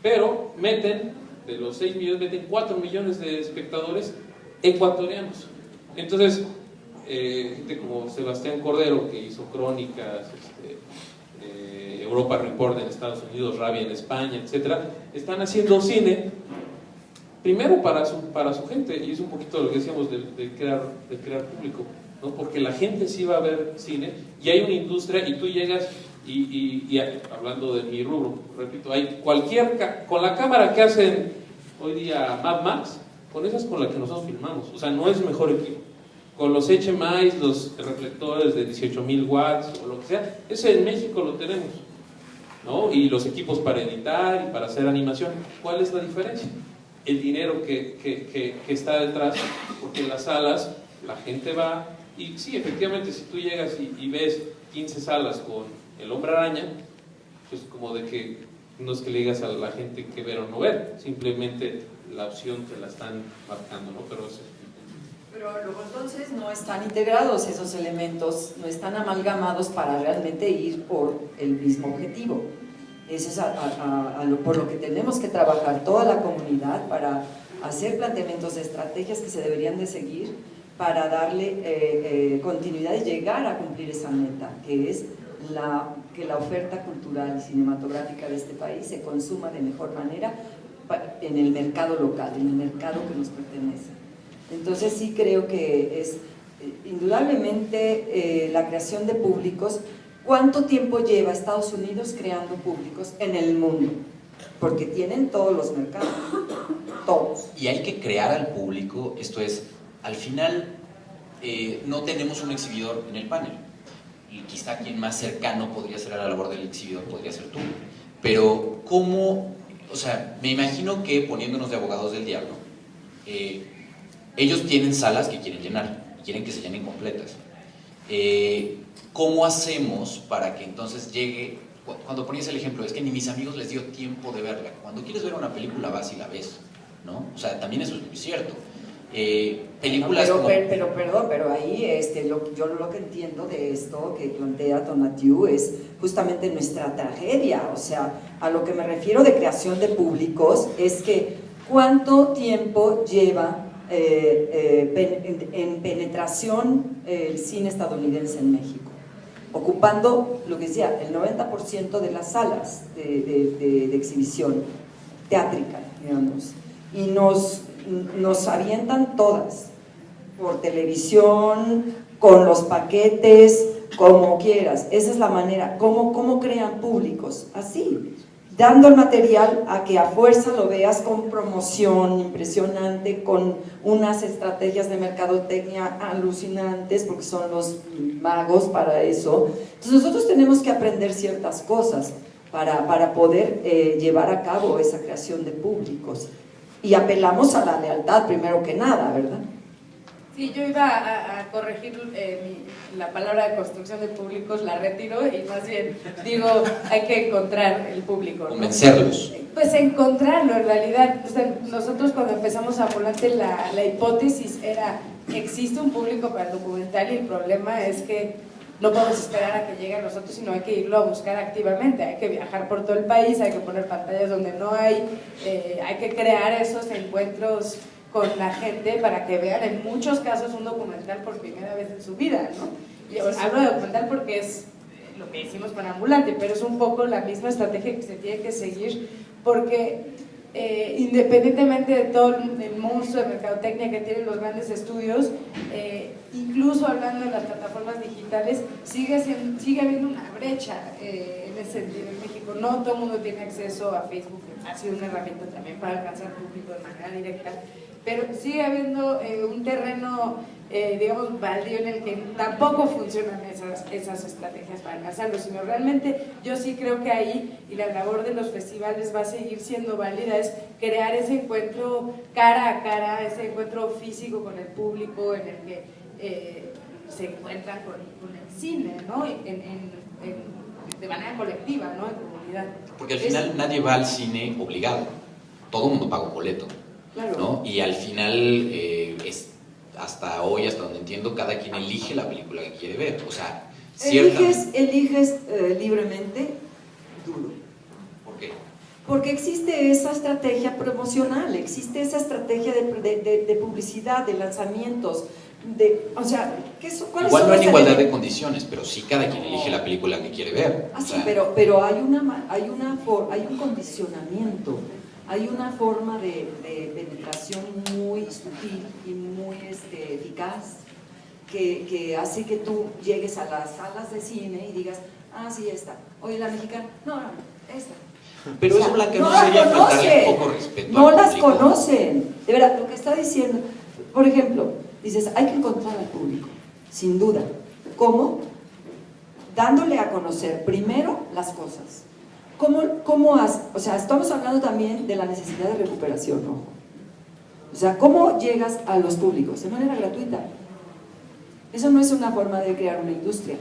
pero meten, de los 6 millones, meten 4 millones de espectadores ecuatorianos. Entonces, gente como Sebastián Cordero, que hizo Crónicas, Europa Report en Estados Unidos, Rabia en España, etcétera, están haciendo cine primero para su gente, y es un poquito lo que decíamos de crear público, ¿no? Porque la gente sí va a ver cine, y hay una industria, y tú llegas y hablando de mi rubro, repito, hay con la cámara que hacen hoy día Mad Max, con esas con las que nosotros filmamos, o sea, no es mejor equipo. Con los HMI, los reflectores de 18,000 watts o lo que sea, ese en México lo tenemos, ¿no? Y los equipos para editar y para hacer animación. ¿Cuál es la diferencia? El dinero que está detrás, porque en las salas la gente va, y sí, efectivamente, si tú llegas y ves 15 salas con El Hombre Araña, pues como de que no es que le digas a la gente que ver o no ver, simplemente la opción te la están marcando, ¿no? Pero luego entonces no están integrados esos elementos, no están amalgamados para realmente ir por el mismo objetivo. Eso es por lo que tenemos que trabajar toda la comunidad, para hacer planteamientos de estrategias que se deberían de seguir para darle continuidad y llegar a cumplir esa meta, que es que la oferta cultural y cinematográfica de este país se consuma de mejor manera en el mercado local, en el mercado que nos pertenece. Entonces sí creo que es indudablemente la creación de públicos. ¿Cuánto tiempo lleva Estados Unidos creando públicos en el mundo? Porque tienen todos los mercados, todos. Y hay que crear al público, esto es, al final no tenemos un exhibidor en el panel, y quizá quien más cercano podría ser a la labor del exhibidor podría ser tú, pero ¿cómo? O sea, me imagino que, poniéndonos de abogados del diablo, ellos tienen salas que quieren llenar y quieren que se llenen completas. ¿Cómo hacemos para que entonces llegue? Cuando ponías el ejemplo, es que ni mis amigos les dio tiempo de verla. Cuando quieres ver una película vas y la ves, ¿no? O sea, también eso es muy cierto. Películas pero ahí yo lo que entiendo de esto que plantea Tonatiuh es justamente nuestra tragedia. O sea, a lo que me refiero de creación de públicos es que ¿cuánto tiempo lleva en penetración el cine estadounidense en México? Ocupando, lo que decía, el 90% de las salas de exhibición teátrica, digamos, y nos avientan todas, por televisión, con los paquetes, como quieras. Esa es la manera. ¿Cómo crean públicos? Así, dando el material a que a fuerza lo veas con promoción impresionante, con unas estrategias de mercadotecnia alucinantes, porque son los magos para eso. Entonces nosotros tenemos que aprender ciertas cosas para poder llevar a cabo esa creación de públicos. Y apelamos a la lealtad primero que nada, ¿verdad? Sí, yo iba a corregir la palabra de construcción de públicos, la retiro y más bien digo, hay que encontrar el público, ¿no? Convencerlos. Pues encontrarlo en realidad. O sea, nosotros cuando empezamos a Ambulante la hipótesis era, existe un público para el documental y el problema es que no podemos esperar a que llegue a nosotros, sino hay que irlo a buscar activamente, hay que viajar por todo el país, hay que poner pantallas donde no hay que crear esos encuentros con la gente para que vean en muchos casos un documental por primera vez en su vida, ¿no? Y hablo de documental porque es lo que hicimos con Ambulante, pero es un poco la misma estrategia que se tiene que seguir, porque independientemente de todo el monstruo de mercadotecnia que tienen los grandes estudios, incluso hablando de las plataformas digitales, sigue habiendo una brecha en ese sentido en México. No todo el mundo tiene acceso a Facebook, ha sido una herramienta también para alcanzar público de manera directa, pero sigue habiendo un terreno, digamos, baldío en el que tampoco funcionan esas estrategias para alcanzarlo, sino realmente yo sí creo que ahí, y la labor de los festivales va a seguir siendo válida, es crear ese encuentro cara a cara, ese encuentro físico con el público en el que se encuentran con el cine, ¿no? De manera colectiva, ¿no? En comunidad. Porque al final nadie va al cine obligado, todo el mundo paga un boleto, Claro. ¿no? Y al final, hasta hoy, hasta donde entiendo, cada quien elige la película que quiere ver, o sea, Eliges libremente duro. ¿Por qué? Porque existe esa estrategia promocional, existe esa estrategia de publicidad, de lanzamientos, o sea, ¿cuáles Igual son no hay los igualdad de elementos? condiciones, pero sí cada quien elige la película que quiere ver. Ah, o sí, sea, pero hay un condicionamiento, hay una forma de penetración muy sutil y muy eficaz que hace que tú llegues a las salas de cine y digas, ah, sí, esta, oye, la mexicana, no, esta. Pero O sea, eso, Blanca, no no las sería faltarle conocen, un poco respeto no al las público. conocen. De verdad, lo que está diciendo, por ejemplo, dices, hay que encontrar al público, sin duda. ¿Cómo? Dándole a conocer primero las cosas. O sea, estamos hablando también de la necesidad de recuperación, ¿no? O sea, ¿cómo llegas a los públicos? De manera gratuita. Eso no es una forma de crear una industria.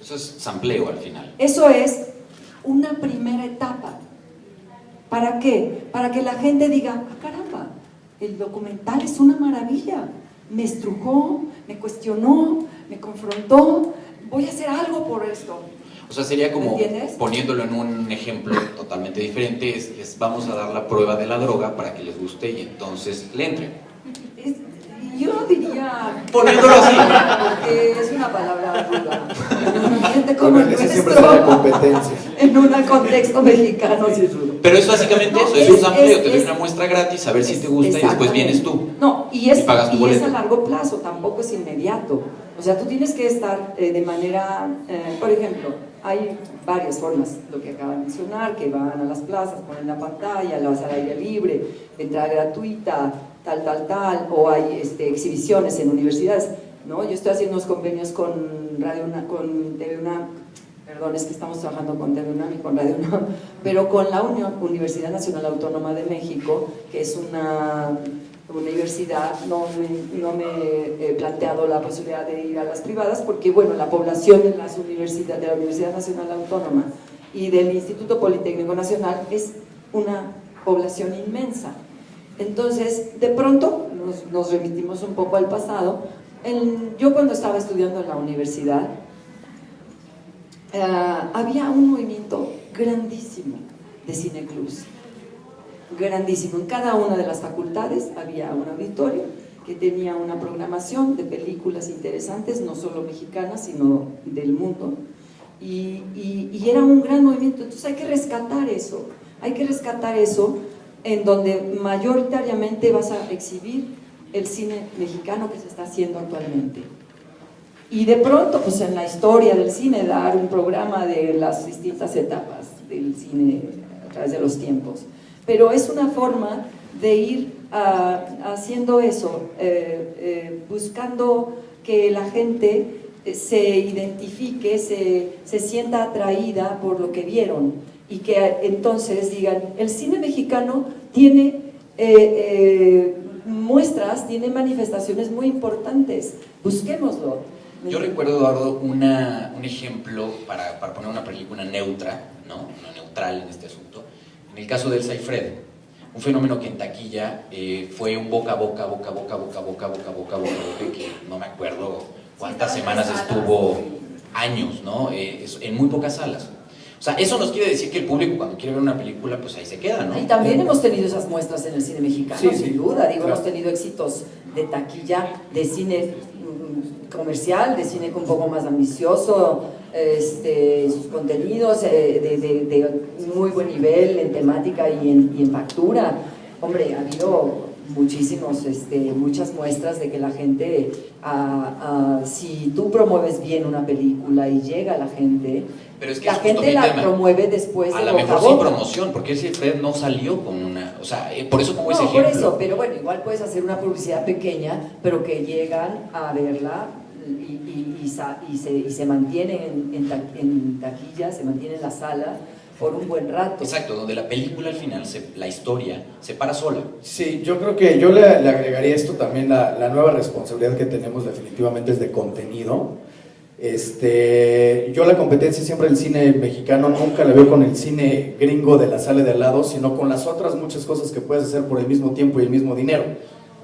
Eso es sampleo al final. Eso es una primera etapa. ¿Para qué? Para que la gente diga, ah, caramba, el documental es una maravilla. Me estrujó, me cuestionó, me confrontó, voy a hacer algo por esto. O sea, sería como, ¿Entiendes? poniéndolo en un ejemplo totalmente diferente, vamos a dar la prueba de la droga para que les guste y entonces le entren. Yo no diría... Poniéndolo así. Porque es una palabra ruda. En un ambiente como Bueno, el ese siempre será nuestro, competencia. en un contexto mexicano, sí es rudo. Pero es básicamente No, eso, es un sampleo, te doy es- una muestra gratis, a ver si te gusta y después vienes tú. No, y Y pagas tu es boleto. a largo plazo, tampoco es inmediato. O sea, tú tienes que estar de manera, por ejemplo, hay varias formas, lo que acaba de mencionar, que van a las plazas, ponen la pantalla, la vas al aire libre, entrada gratuita, tal, o hay exhibiciones en universidades, ¿no? Yo estoy haciendo unos convenios con con TV UNAM, perdón, es que estamos trabajando con TV UNAM y con Radio UNAM, pero con la Universidad Nacional Autónoma de México, que es una universidad. No me he planteado la posibilidad de ir a las privadas porque, bueno, la población de la Universidad Nacional Autónoma y del Instituto Politécnico Nacional es una población inmensa. Entonces, de pronto nos remitimos un poco al pasado. Yo cuando estaba estudiando en la universidad, había un movimiento grandísimo de cineclubs, grandísimo. En cada una de las facultades había un auditorio que tenía una programación de películas interesantes, no solo mexicanas, sino del mundo, y era un gran movimiento. Entonces hay que rescatar eso, en donde mayoritariamente vas a exhibir el cine mexicano que se está haciendo actualmente. Y de pronto, pues en la historia del cine, dar un programa de las distintas etapas del cine a través de los tiempos. Pero es una forma de ir haciendo eso, buscando que la gente se identifique, se sienta atraída por lo que vieron y que entonces digan, el cine mexicano tiene muestras, tiene manifestaciones muy importantes, busquémoslo. Yo recuerdo, Eduardo, un ejemplo para poner una película neutra, ¿no? Una neutral en este asunto. En el caso de Elsa y Fred, un fenómeno que en taquilla fue un boca a boca, que no me acuerdo cuántas semanas estuvo, años, ¿no? En muy pocas salas. O sea, eso nos quiere decir que el público cuando quiere ver una película, pues ahí se queda, ¿no? Y también hemos tenido esas muestras en el cine mexicano, Sí, sin sí, duda. Digo, claro. hemos tenido éxitos de taquilla, de cine comercial, de cine un poco más ambicioso, sus contenidos de muy buen nivel en temática y en factura. Hombre, ha habido muchas muestras de que la gente, si tú promueves bien una película y llega a la gente, Pero es que la es justo gente mi la tema. promueve después A de lo boca mejor a sin boca. promoción, porque ese Fred no salió con una... O sea, por eso pongo ese No, ejemplo. por eso, pero bueno, igual puedes hacer una publicidad pequeña, pero que llegan a verla y se mantiene en taquilla, se mantiene en la sala, por un buen rato. Exacto, donde la película al final, la historia, se para sola. Sí, yo creo que yo le agregaría esto también, la nueva responsabilidad que tenemos definitivamente es de contenido. Yo la competencia siempre del cine mexicano nunca la veo con el cine gringo de la sala de al lado, sino con las otras muchas cosas que puedes hacer por el mismo tiempo y el mismo dinero.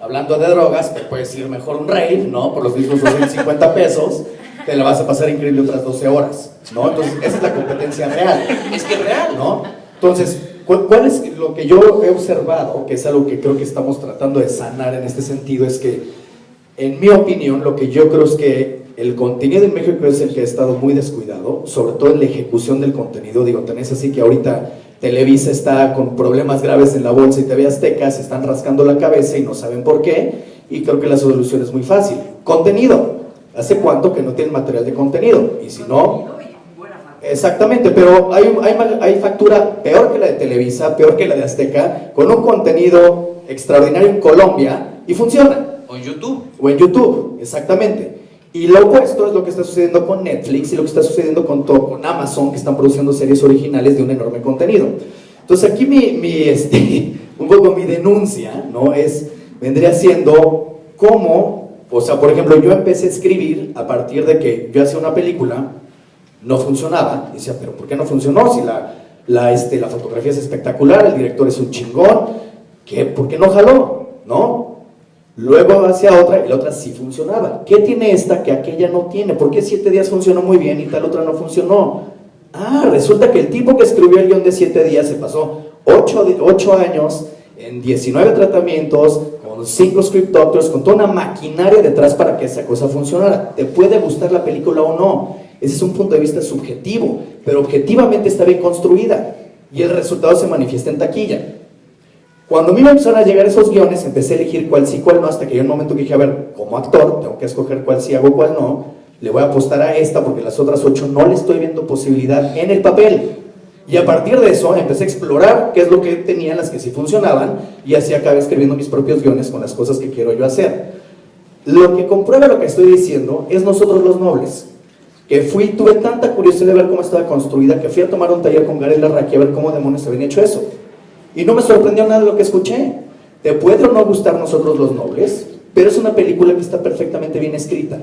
Hablando de drogas, te puedes ir mejor un rave, ¿no? Por los mismos 250 pesos, te la vas a pasar increíble otras 12 horas, ¿no? Entonces, esa es la competencia real. Es que es real, ¿no? Entonces, ¿cuál es lo que yo he observado, que es algo que creo que estamos tratando de sanar en este sentido? Es que, en mi opinión, lo que yo creo es que el contenido en México es el que ha estado muy descuidado, sobre todo en la ejecución del contenido. Digo, tenés así que ahorita Televisa está con problemas graves en la bolsa y TV Azteca, se están rascando la cabeza y no saben por qué, y creo que la solución es muy fácil. Contenido. ¿Hace cuánto que no tienen material de contenido? Y si no... Exactamente, pero hay factura peor que la de Televisa, peor que la de Azteca, con un contenido extraordinario en Colombia y funciona. O en YouTube. O en YouTube, exactamente. Y lo opuesto es lo que está sucediendo con Netflix y lo que está sucediendo con Amazon, que están produciendo series originales de un enorme contenido. Entonces aquí un poco mi denuncia, ¿no? Vendría siendo cómo, o sea, por ejemplo, yo empecé a escribir a partir de que yo hacía una película, no funcionaba, decía, pero ¿por qué no funcionó? Si la fotografía es espectacular, el director es un chingón, ¿por qué no jaló? ¿No? Luego hacía otra y la otra sí funcionaba. ¿Qué tiene esta que aquella no tiene? ¿Por qué 7 días funcionó muy bien y tal otra no funcionó? Resulta que el tipo que escribió el guión de 7 días se pasó 8 años en 19 tratamientos, con 5 script doctors, con toda una maquinaria detrás para que esa cosa funcionara. Te puede gustar la película o no, ese es un punto de vista subjetivo, pero objetivamente está bien construida y el resultado se manifiesta en taquilla. Cuando a mí me empezaron a llegar esos guiones, empecé a elegir cuál sí, cuál no, hasta que hay un momento que dije, a ver, como actor, tengo que escoger cuál sí hago, cuál no, le voy a apostar a esta porque las otras 8 no le estoy viendo posibilidad en el papel. Y a partir de eso empecé a explorar qué es lo que tenían las que sí funcionaban y así acabé escribiendo mis propios guiones con las cosas que quiero yo hacer. Lo que comprueba lo que estoy diciendo es Nosotros los Nobles, que tuve tanta curiosidad de ver cómo estaba construida que fui a tomar un taller con Gareth Larraqui a ver cómo demonios habían hecho eso. Y no me sorprendió nada de lo que escuché. Te puede o no gustar Nosotros los Nobles, pero es una película que está perfectamente bien escrita.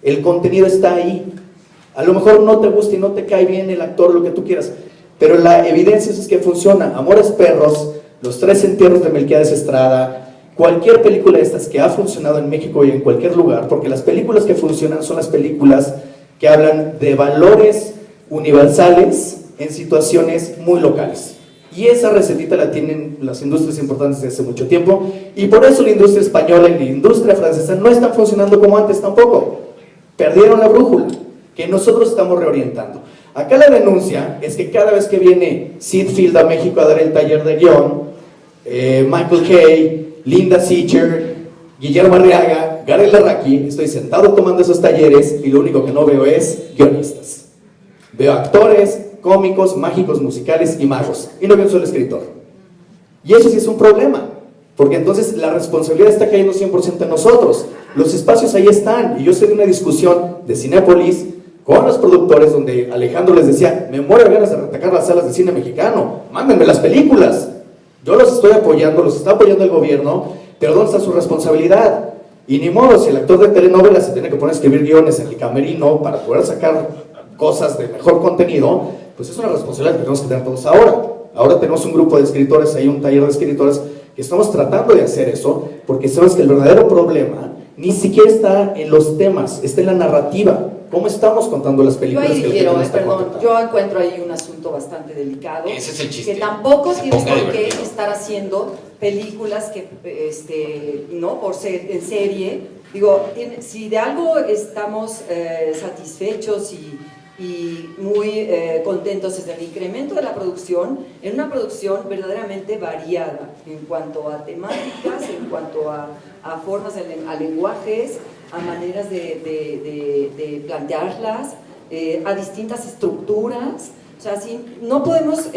El contenido está ahí. A lo mejor no te gusta y no te cae bien el actor, lo que tú quieras, pero la evidencia es que funciona. Amores Perros, Los 3 entierros de Melquiades Estrada, cualquier película de estas que ha funcionado en México y en cualquier lugar, porque las películas que funcionan son las películas que hablan de valores universales en situaciones muy locales. Y esa recetita la tienen las industrias importantes desde hace mucho tiempo, y por eso la industria española y la industria francesa no están funcionando como antes tampoco. Perdieron la brújula, que nosotros estamos reorientando. Acá la denuncia es que cada vez que viene Sid Field a México a dar el taller de guión, Michael Kay, Linda Seacher, Guillermo Arriaga, Gareth Larraqui, estoy sentado tomando esos talleres y lo único que no veo es guionistas. Veo actores, cómicos, mágicos, musicales y magos, y no veo un solo escritor. Y eso sí es un problema, porque entonces la responsabilidad está cayendo 100% en nosotros. Los espacios ahí están, y yo sé de una discusión de Cinépolis con los productores donde Alejandro les decía, me muero de ganas de retacar las salas de cine mexicano, mándenme las películas, yo los estoy apoyando, los está apoyando el gobierno, pero ¿dónde está su responsabilidad? Y ni modo, si el actor de telenovela se tiene que poner a escribir guiones en el camerino para poder sacar cosas de mejor contenido, pues es una responsabilidad que tenemos que tener todos ahora. Ahora tenemos un grupo de escritores, hay un taller de escritores que estamos tratando de hacer eso, porque sabes que el verdadero problema ni siquiera está en los temas, está en la narrativa. ¿Cómo estamos contando las películas? Yo encuentro ahí un asunto bastante delicado. Ese es el chiste. Que tampoco tienes por qué divertido. estar haciendo películas que, no, por ser en serie. Digo, si de algo estamos satisfechos y muy contentos es del incremento de la producción, en una producción verdaderamente variada en cuanto a temáticas, en cuanto a formas, a lenguajes, a maneras de plantearlas, a distintas estructuras. O sea, no podemos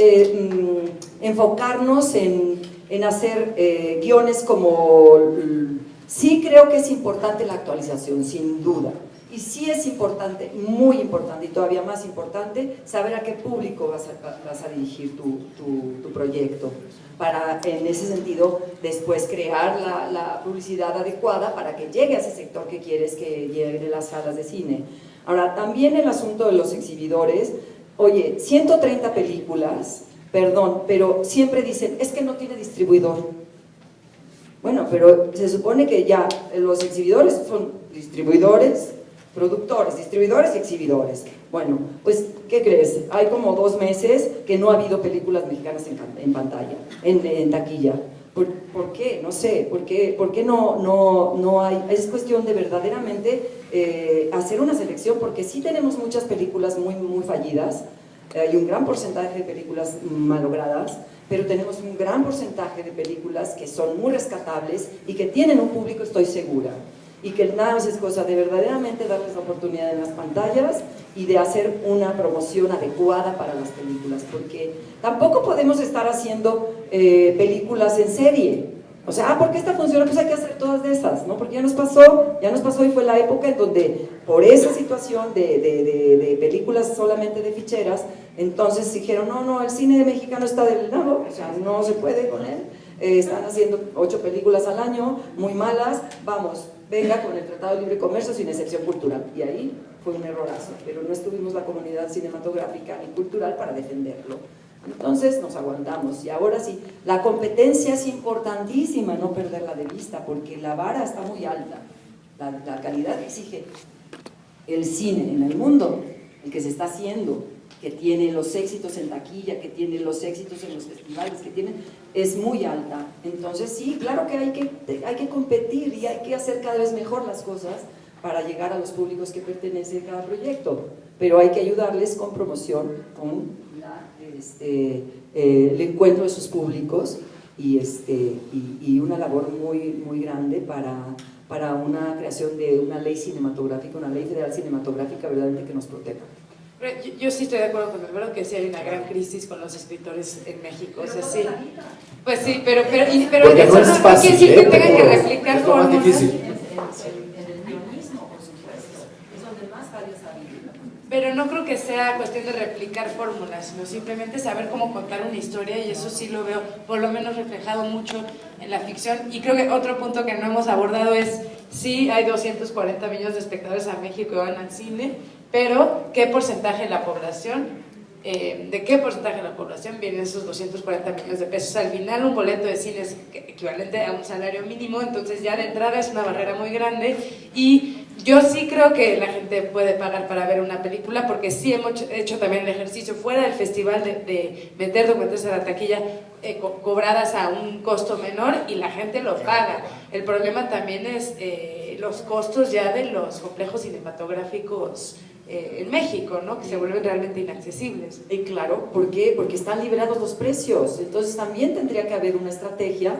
enfocarnos en hacer guiones como... Sí creo que es importante la actualización, sin duda. Y sí es importante, muy importante y todavía más importante, saber a qué público vas a dirigir tu proyecto, para en ese sentido después crear la publicidad adecuada para que llegue a ese sector que quieres que llegue a las salas de cine. Ahora, también el asunto de los exhibidores, oye, 130 películas, perdón, pero siempre dicen, es que no tiene distribuidor. Bueno, pero se supone que ya los exhibidores son distribuidores, productores, distribuidores y exhibidores. Bueno, pues, ¿qué crees? Hay como 2 meses que no ha habido películas mexicanas en pantalla, en taquilla. ¿Por qué? No sé. ¿Por qué no hay? Es cuestión de verdaderamente hacer una selección, porque sí tenemos muchas películas muy, muy fallidas. Hay un gran porcentaje de películas malogradas, pero tenemos un gran porcentaje de películas que son muy rescatables y que tienen un público, estoy segura. Y que nada más es cosa de verdaderamente darles la oportunidad en las pantallas y de hacer una promoción adecuada para las películas, porque tampoco podemos estar haciendo películas en serie. O sea, porque esta funciona, pues hay que hacer todas de esas, ¿no? Porque ya nos pasó y fue la época en donde, por esa situación de películas solamente de ficheras, entonces dijeron, no, el cine mexicano está del lado, o sea, no se puede con él. Están haciendo 8 películas al año, muy malas, vamos, venga con el Tratado de Libre Comercio sin excepción cultural. Y ahí fue un errorazo, pero no estuvimos la comunidad cinematográfica ni cultural para defenderlo. Entonces nos aguantamos, y ahora sí, la competencia es importantísima, no perderla de vista, porque la vara está muy alta, la calidad que exige el cine en el mundo, el que se está haciendo, que tiene los éxitos en taquilla, que tiene los éxitos en los festivales, es muy alta. Entonces sí, claro que hay que competir y hay que hacer cada vez mejor las cosas para llegar a los públicos que pertenece a cada proyecto, pero hay que ayudarles con promoción, con el encuentro de sus públicos y una labor muy, muy grande para una creación de una ley cinematográfica, una ley federal cinematográfica verdaderamente que nos proteja. Yo sí estoy de acuerdo con Alberto que sí hay una gran crisis con los escritores en México, o sea, sí. Pues sí, pero eso no es fácil, quiere decir que tengan que replicar es lo más fórmulas. difícil. En el guionismo, por supuesto, es donde más fallas ha habido. Pero no creo que sea cuestión de replicar fórmulas, sino simplemente saber cómo contar una historia, y eso sí lo veo por lo menos reflejado mucho en la ficción. Y creo que otro punto que no hemos abordado es, sí hay 240 millones de espectadores a México que van al cine, pero ¿qué porcentaje de la población, de qué porcentaje de la población vienen esos 240 millones de pesos? Al final un boleto de cine es equivalente a un salario mínimo, entonces ya de entrada es una barrera muy grande, y yo sí creo que la gente puede pagar para ver una película, porque sí hemos hecho también el ejercicio fuera del festival de meter documentales a la taquilla cobradas a un costo menor, y la gente lo paga. El problema también es los costos ya de los complejos cinematográficos en México, ¿no? Que se vuelven realmente inaccesibles. Y claro, ¿por qué? Porque están liberados los precios. Entonces también tendría que haber una estrategia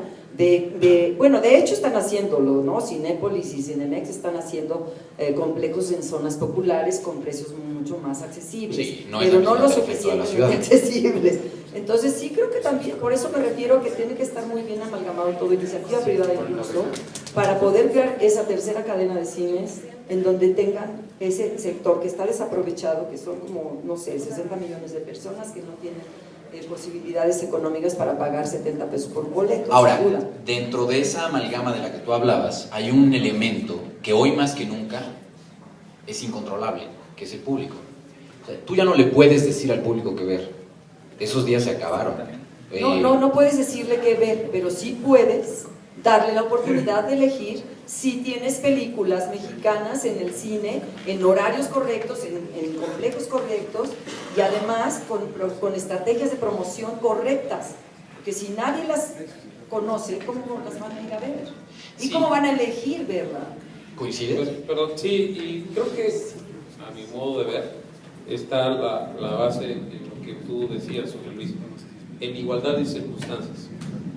bueno, de hecho están haciéndolo, ¿no? Cinépolis y Cinemex están haciendo complejos en zonas populares con precios mucho más accesibles, sí, pero no lo suficientemente accesibles. Entonces sí creo que también, por eso me refiero que tiene que estar muy bien amalgamado todo, iniciativa privada incluso, para poder crear esa tercera cadena de cines en donde tengan ese sector que está desaprovechado, que son como, no sé, 60 millones de personas que no tienen posibilidades económicas para pagar 70 pesos por un boleto. Ahora, dentro de esa amalgama de la que tú hablabas, hay un elemento que hoy más que nunca es incontrolable, que es el público. O sea, tú ya no le puedes decir al público qué ver. Esos días se acabaron. No puedes decirle qué ver, pero sí puedes darle la oportunidad de elegir si tienes películas mexicanas en el cine, en horarios correctos, en complejos correctos, y además con estrategias de promoción correctas, porque si nadie las conoce, ¿cómo las van a ir a ver? ¿Y sí, cómo van a elegir verla? ¿Coincides? Pero sí, y creo que a mi modo de ver está la base en lo que tú decías, José Luis, en igualdad de circunstancias.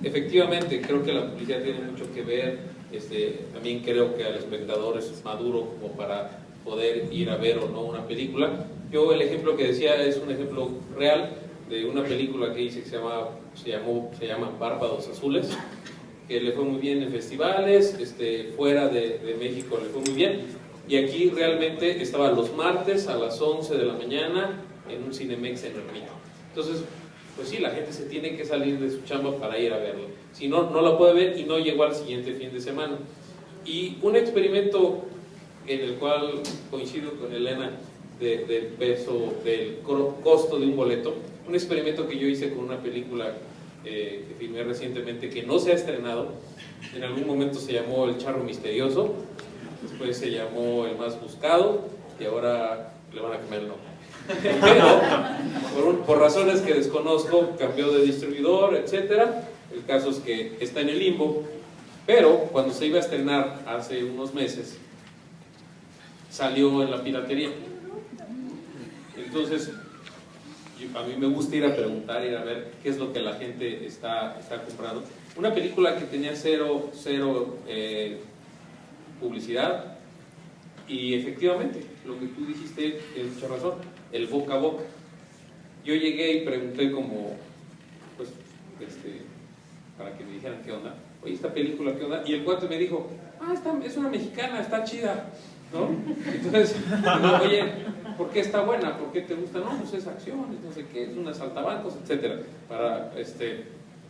Efectivamente, creo que la publicidad tiene mucho que ver. También creo que al espectador es maduro como para poder ir a ver o no una película. Yo el ejemplo que decía es un ejemplo real de una película que hice que se llama Párpados Azules, que le fue muy bien en festivales, fuera de México le fue muy bien, Y aquí realmente estaba los martes a las 11 de la mañana en un Cinemex en Ermita. Entonces, pues sí, la gente se tiene que salir de su chamba para ir a verlo. Si no, no la puede ver y no llegó al siguiente fin de semana. Y un experimento en el cual coincido con Elena del peso, del costo de un boleto, un experimento que yo hice con una película que filmé recientemente que no se ha estrenado. En algún momento se llamó El Charro Misterioso, después se llamó El Más Buscado y ahora le van a cambiar el nombre. Pero por razones que desconozco cambió de distribuidor, etcétera. El caso es que está en el limbo, pero cuando se iba a estrenar hace unos meses salió en la piratería. Entonces a mí me gusta ir a preguntar, ir a ver qué es lo que la gente está comprando. Una película que tenía cero publicidad, y efectivamente lo que tú dijiste tiene mucha razón, el boca a boca. Yo llegué y pregunté como, pues, para que me dijeran qué onda, oye, esta película qué onda, y el cuate me dijo, es una mexicana, está chida, ¿no? Entonces, digo, oye, ¿por qué está buena? ¿Por qué te gusta? No, pues es acción, no sé qué, es un asaltabancos, etcétera, para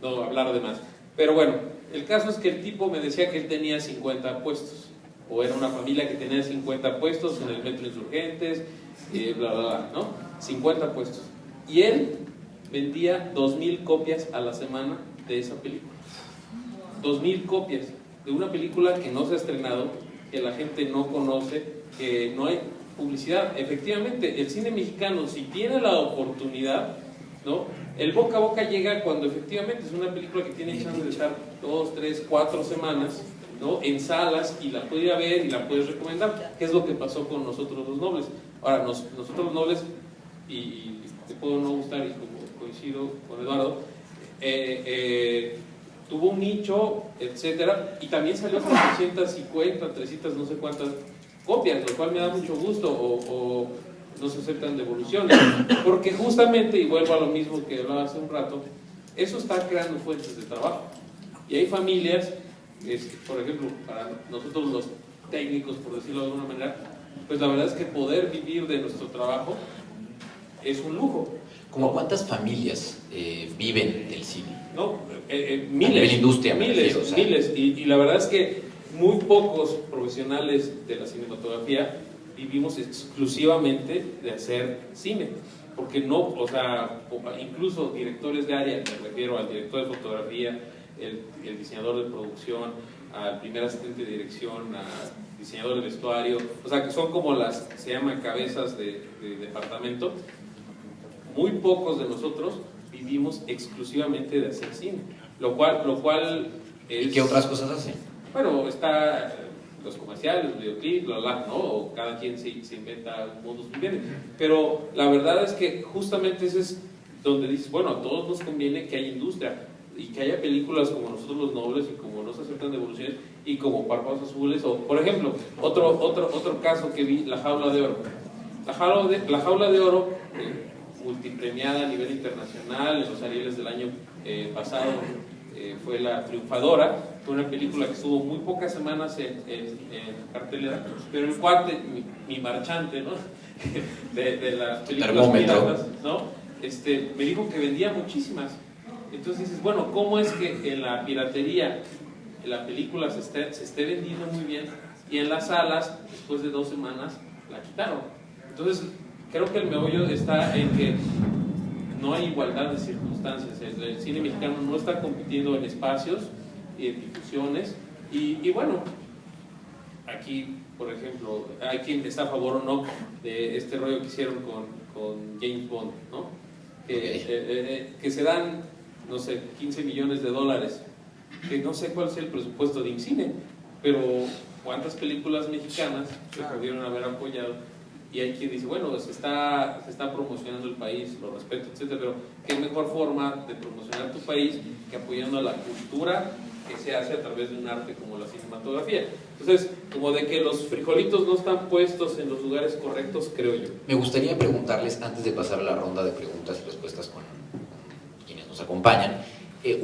no hablar de más. Pero bueno, el caso es que el tipo me decía que él tenía 50 puestos, o era una familia que tenía 50 puestos en el Metro Insurgentes, bla, bla, bla, ¿no? 50 puestos. Y él vendía 2,000 copias a la semana de esa película. 2,000 copias de una película que no se ha estrenado, que la gente no conoce, que no hay publicidad. Efectivamente, el cine mexicano, si tiene la oportunidad, ¿no? El boca a boca llega cuando efectivamente es una película que tiene chance de estar 2, 3, 4 semanas, ¿no? En salas, y la puedes ir a ver y la puedes recomendar, que es lo que pasó con Nosotros los Nobles. Ahora, Nosotros los Nobles, y te puedo no gustar, y como coincido con Eduardo, tuvo un nicho, etcétera, y también salió con 250, 300, no sé cuántas copias, lo cual me da mucho gusto, o no se aceptan devoluciones, porque justamente, y vuelvo a lo mismo que hablaba hace un rato, eso está creando fuentes de trabajo, y hay familias, por ejemplo, para nosotros los técnicos, por decirlo de alguna manera, pues la verdad es que poder vivir de nuestro trabajo es un lujo. ¿Cómo cuántas familias viven del cine? No, Miles. A nivel industria, miles. Y la verdad es que muy pocos profesionales de la cinematografía vivimos exclusivamente de hacer cine. Porque no, o sea, incluso directores de área, me refiero al director de fotografía, el diseñador de producción, al primer asistente de dirección, al diseñador de vestuario, o sea, que son como se llaman cabezas de departamento. Muy pocos de nosotros vivimos exclusivamente de hacer cine, lo cual es... ¿Y qué otras cosas hacen? Bueno, está los comerciales, los videoclips, ¿no? O cada quien se inventa un modus vivendi. Pero la verdad es que justamente ese es donde dices, bueno, a todos nos conviene que haya industria y que haya películas como Nosotros los Nobles, y como No se aceptan devoluciones, y como Párpados Azules, o por ejemplo, otro caso que vi, La Jaula de Oro. La Jaula de Oro, multipremiada a nivel internacional, en los Arieles del año pasado, fue la triunfadora. Fue una película que estuvo muy pocas semanas en cartelera, pero el cuate, mi marchante, ¿no? de las películas piratas, ¿no? Me dijo que vendía muchísimas. Entonces dices, bueno, ¿cómo es que en la piratería la película se esté vendiendo muy bien, y en las salas, después de 2 semanas, la quitaron? Entonces, creo que el meollo está en que no hay igualdad de circunstancias. El cine mexicano no está compitiendo en espacios y en difusiones, y bueno, aquí, por ejemplo, hay quien está a favor o no de este rollo que hicieron con James Bond, ¿no? Que se dan, no sé, $15 millones, que no sé cuál es el presupuesto de IMCINE, pero cuántas películas mexicanas se pudieron haber apoyado. Y hay quien dice, bueno, se está promocionando el país, lo respeto, etcétera, pero qué mejor forma de promocionar tu país que apoyando a la cultura que se hace a través de un arte como la cinematografía. Entonces, como de que los frijolitos no están puestos en los lugares correctos, creo yo. Me gustaría preguntarles, antes de pasar a la ronda de preguntas y respuestas con quienes nos acompañan,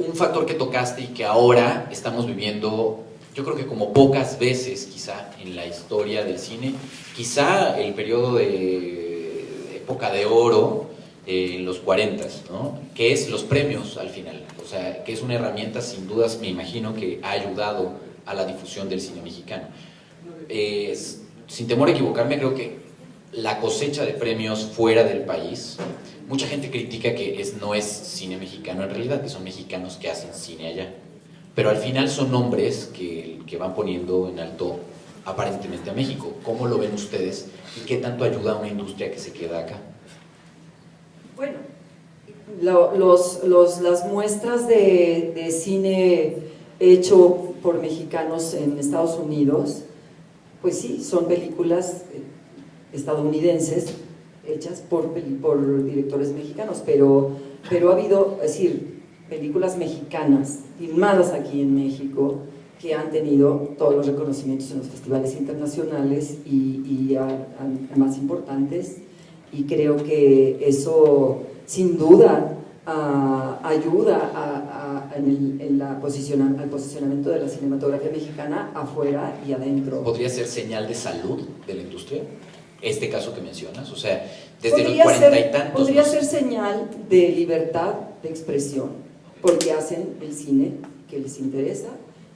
un factor que tocaste y que ahora estamos viviendo yo creo que como pocas veces quizá en la historia del cine, quizá el periodo de época de oro en los 40s, ¿no? Que es los premios al final, o sea, que es una herramienta sin dudas, me imagino que ha ayudado a la difusión del cine mexicano. Sin temor a equivocarme, creo que la cosecha de premios fuera del país, mucha gente critica que no es cine mexicano en realidad, que son mexicanos que hacen cine allá, pero al final son nombres que van poniendo en alto aparentemente a México. ¿Cómo lo ven ustedes y qué tanto ayuda a una industria que se queda acá? Bueno, las muestras de cine hecho por mexicanos en Estados Unidos, pues sí, son películas estadounidenses hechas por directores mexicanos, pero ha habido, es decir, películas mexicanas filmadas aquí en México que han tenido todos los reconocimientos en los festivales internacionales y más importantes, y creo que eso sin duda ayuda al posicionamiento de la cinematografía mexicana afuera y adentro. ¿Podría ser señal de salud de la industria? Este caso que mencionas, o sea, desde los 40 y tantos... Podría ser señal de libertad de expresión, porque hacen el cine que les interesa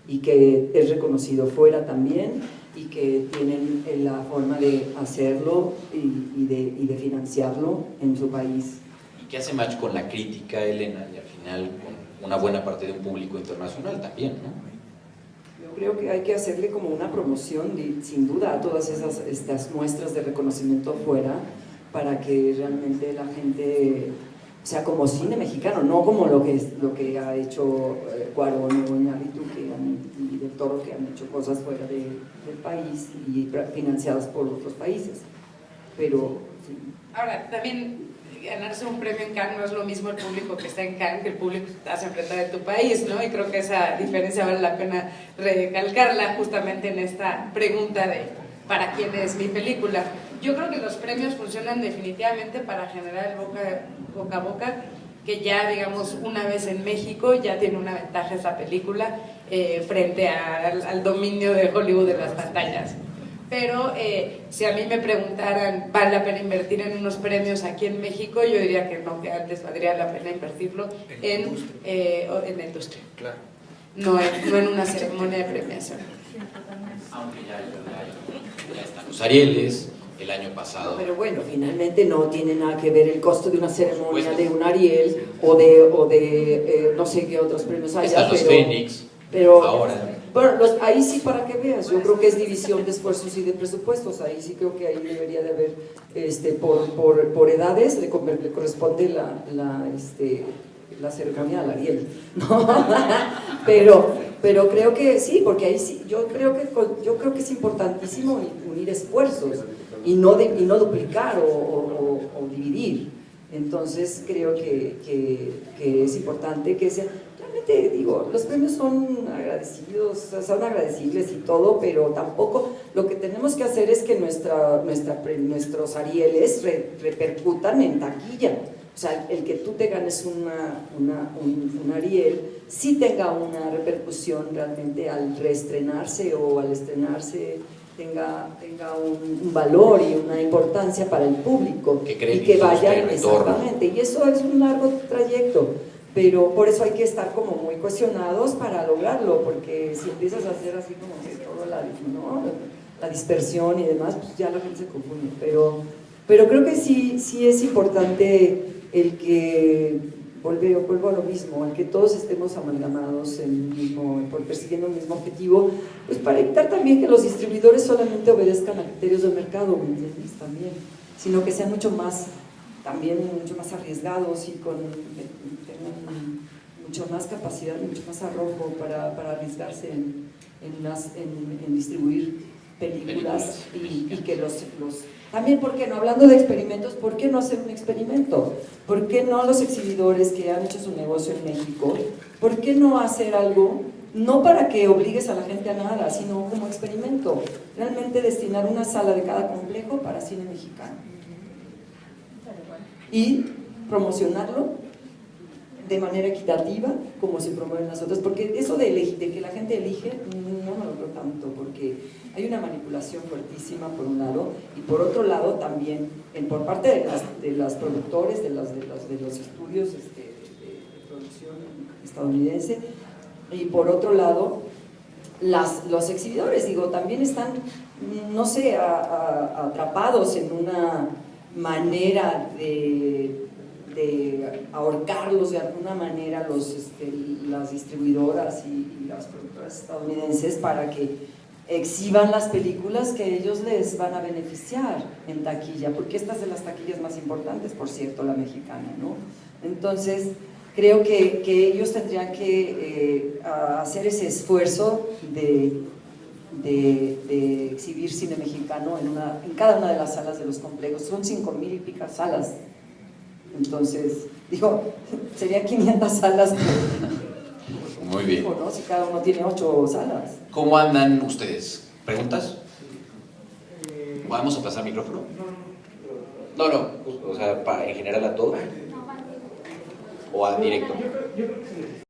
y que es reconocido fuera también, y que tienen la forma de hacerlo y de financiarlo en su país. Y que hace match con la crítica, Elena, y al final con una buena parte de un público internacional también, ¿no? Yo creo que hay que hacerle como una promoción, sin duda, a todas estas muestras de reconocimiento fuera, para que realmente la gente, o sea, como cine mexicano, no como lo que ha hecho Cuarón o Iñárritu y Del Toro, que han hecho cosas fuera del país y financiadas por otros países. Pero sí. Ahora, también ganarse un premio en Cannes no es lo mismo el público que está en Cannes que el público que estás enfrentado en tu país, ¿no? Y creo que esa diferencia vale la pena recalcarla justamente en esta pregunta de ¿para quién es mi película? Yo creo que los premios funcionan definitivamente para generar el boca a boca, que ya, digamos, una vez en México ya tiene una ventaja esa película frente al dominio de Hollywood en las pantallas. Pero si a mí me preguntaran, ¿vale la pena invertir en unos premios aquí en México? Yo diría que no, que antes valdría la pena invertirlo en la industria. Claro. No en una ceremonia de premiación. Aunque ya están los Arieles, el año pasado. Pero bueno, finalmente no tiene nada que ver el costo de una ceremonia de un Ariel o de no sé qué otros premios haya. Están los Fénix, pero ahora. Bueno, ahí sí, para que veas, yo creo que es división de esfuerzos y de presupuestos. Ahí sí creo que ahí debería de haber, por edades le corresponde la ceremonia al Ariel, ¿no? pero creo que sí, porque ahí sí, yo creo que es importantísimo unir esfuerzos y no duplicar o dividir. Entonces creo que es importante que sea. Realmente digo, los premios son agradecidos, son agradecibles y todo, pero tampoco lo que tenemos que hacer es que nuestros Arieles repercutan en taquilla. O sea, el que tú te ganes un Ariel sí tenga una repercusión realmente al reestrenarse o al estrenarse, tenga un valor y una importancia para el público y que vayan exactamente. Y eso es un largo trayecto, pero por eso hay que estar como muy cuestionados para lograrlo, porque si empiezas a hacer así como que todo la dispersión y demás, pues ya la gente se confunde. Pero creo que sí es importante el que vuelvo a lo mismo, el que todos estemos amalgamados persiguiendo el mismo objetivo, pues para evitar también que los distribuidores solamente obedezcan a criterios del mercado, ¿me entiendes? También, sino que sean mucho más arriesgados y tengan mucha más capacidad y mucho más arrojo para arriesgarse en distribuir películas y que también, ¿por qué no? Hablando de experimentos, ¿por qué no hacer un experimento? ¿Por qué no los exhibidores que han hecho su negocio en México? ¿Por qué no hacer algo? No para que obligues a la gente a nada, sino como experimento. Realmente destinar una sala de cada complejo para cine mexicano. Y promocionarlo de manera equitativa como se promueven las otras, porque eso de que la gente elige, no me lo creo tanto, porque hay una manipulación fuertísima por un lado, y por otro lado también por parte de las productores, de los estudios de producción estadounidense, y por otro lado los exhibidores, digo, también están, no sé, atrapados en una manera de ahorcarlos de alguna manera las distribuidoras y las productoras estadounidenses para que exhiban las películas que ellos les van a beneficiar en taquilla, porque esta es de las taquillas más importantes, por cierto, la mexicana, ¿no? Entonces, creo que ellos tendrían que hacer ese esfuerzo de exhibir cine mexicano en cada una de las salas de los complejos. Son 5,000 y pico salas. Entonces, digo, serían 500 salas. Muy bien. ¿No? Si cada uno tiene 8 salas. ¿Cómo andan ustedes? ¿Preguntas? ¿Vamos a pasar micrófono? No, o sea, en general a todos. ¿O a directo? Yo creo que se necesita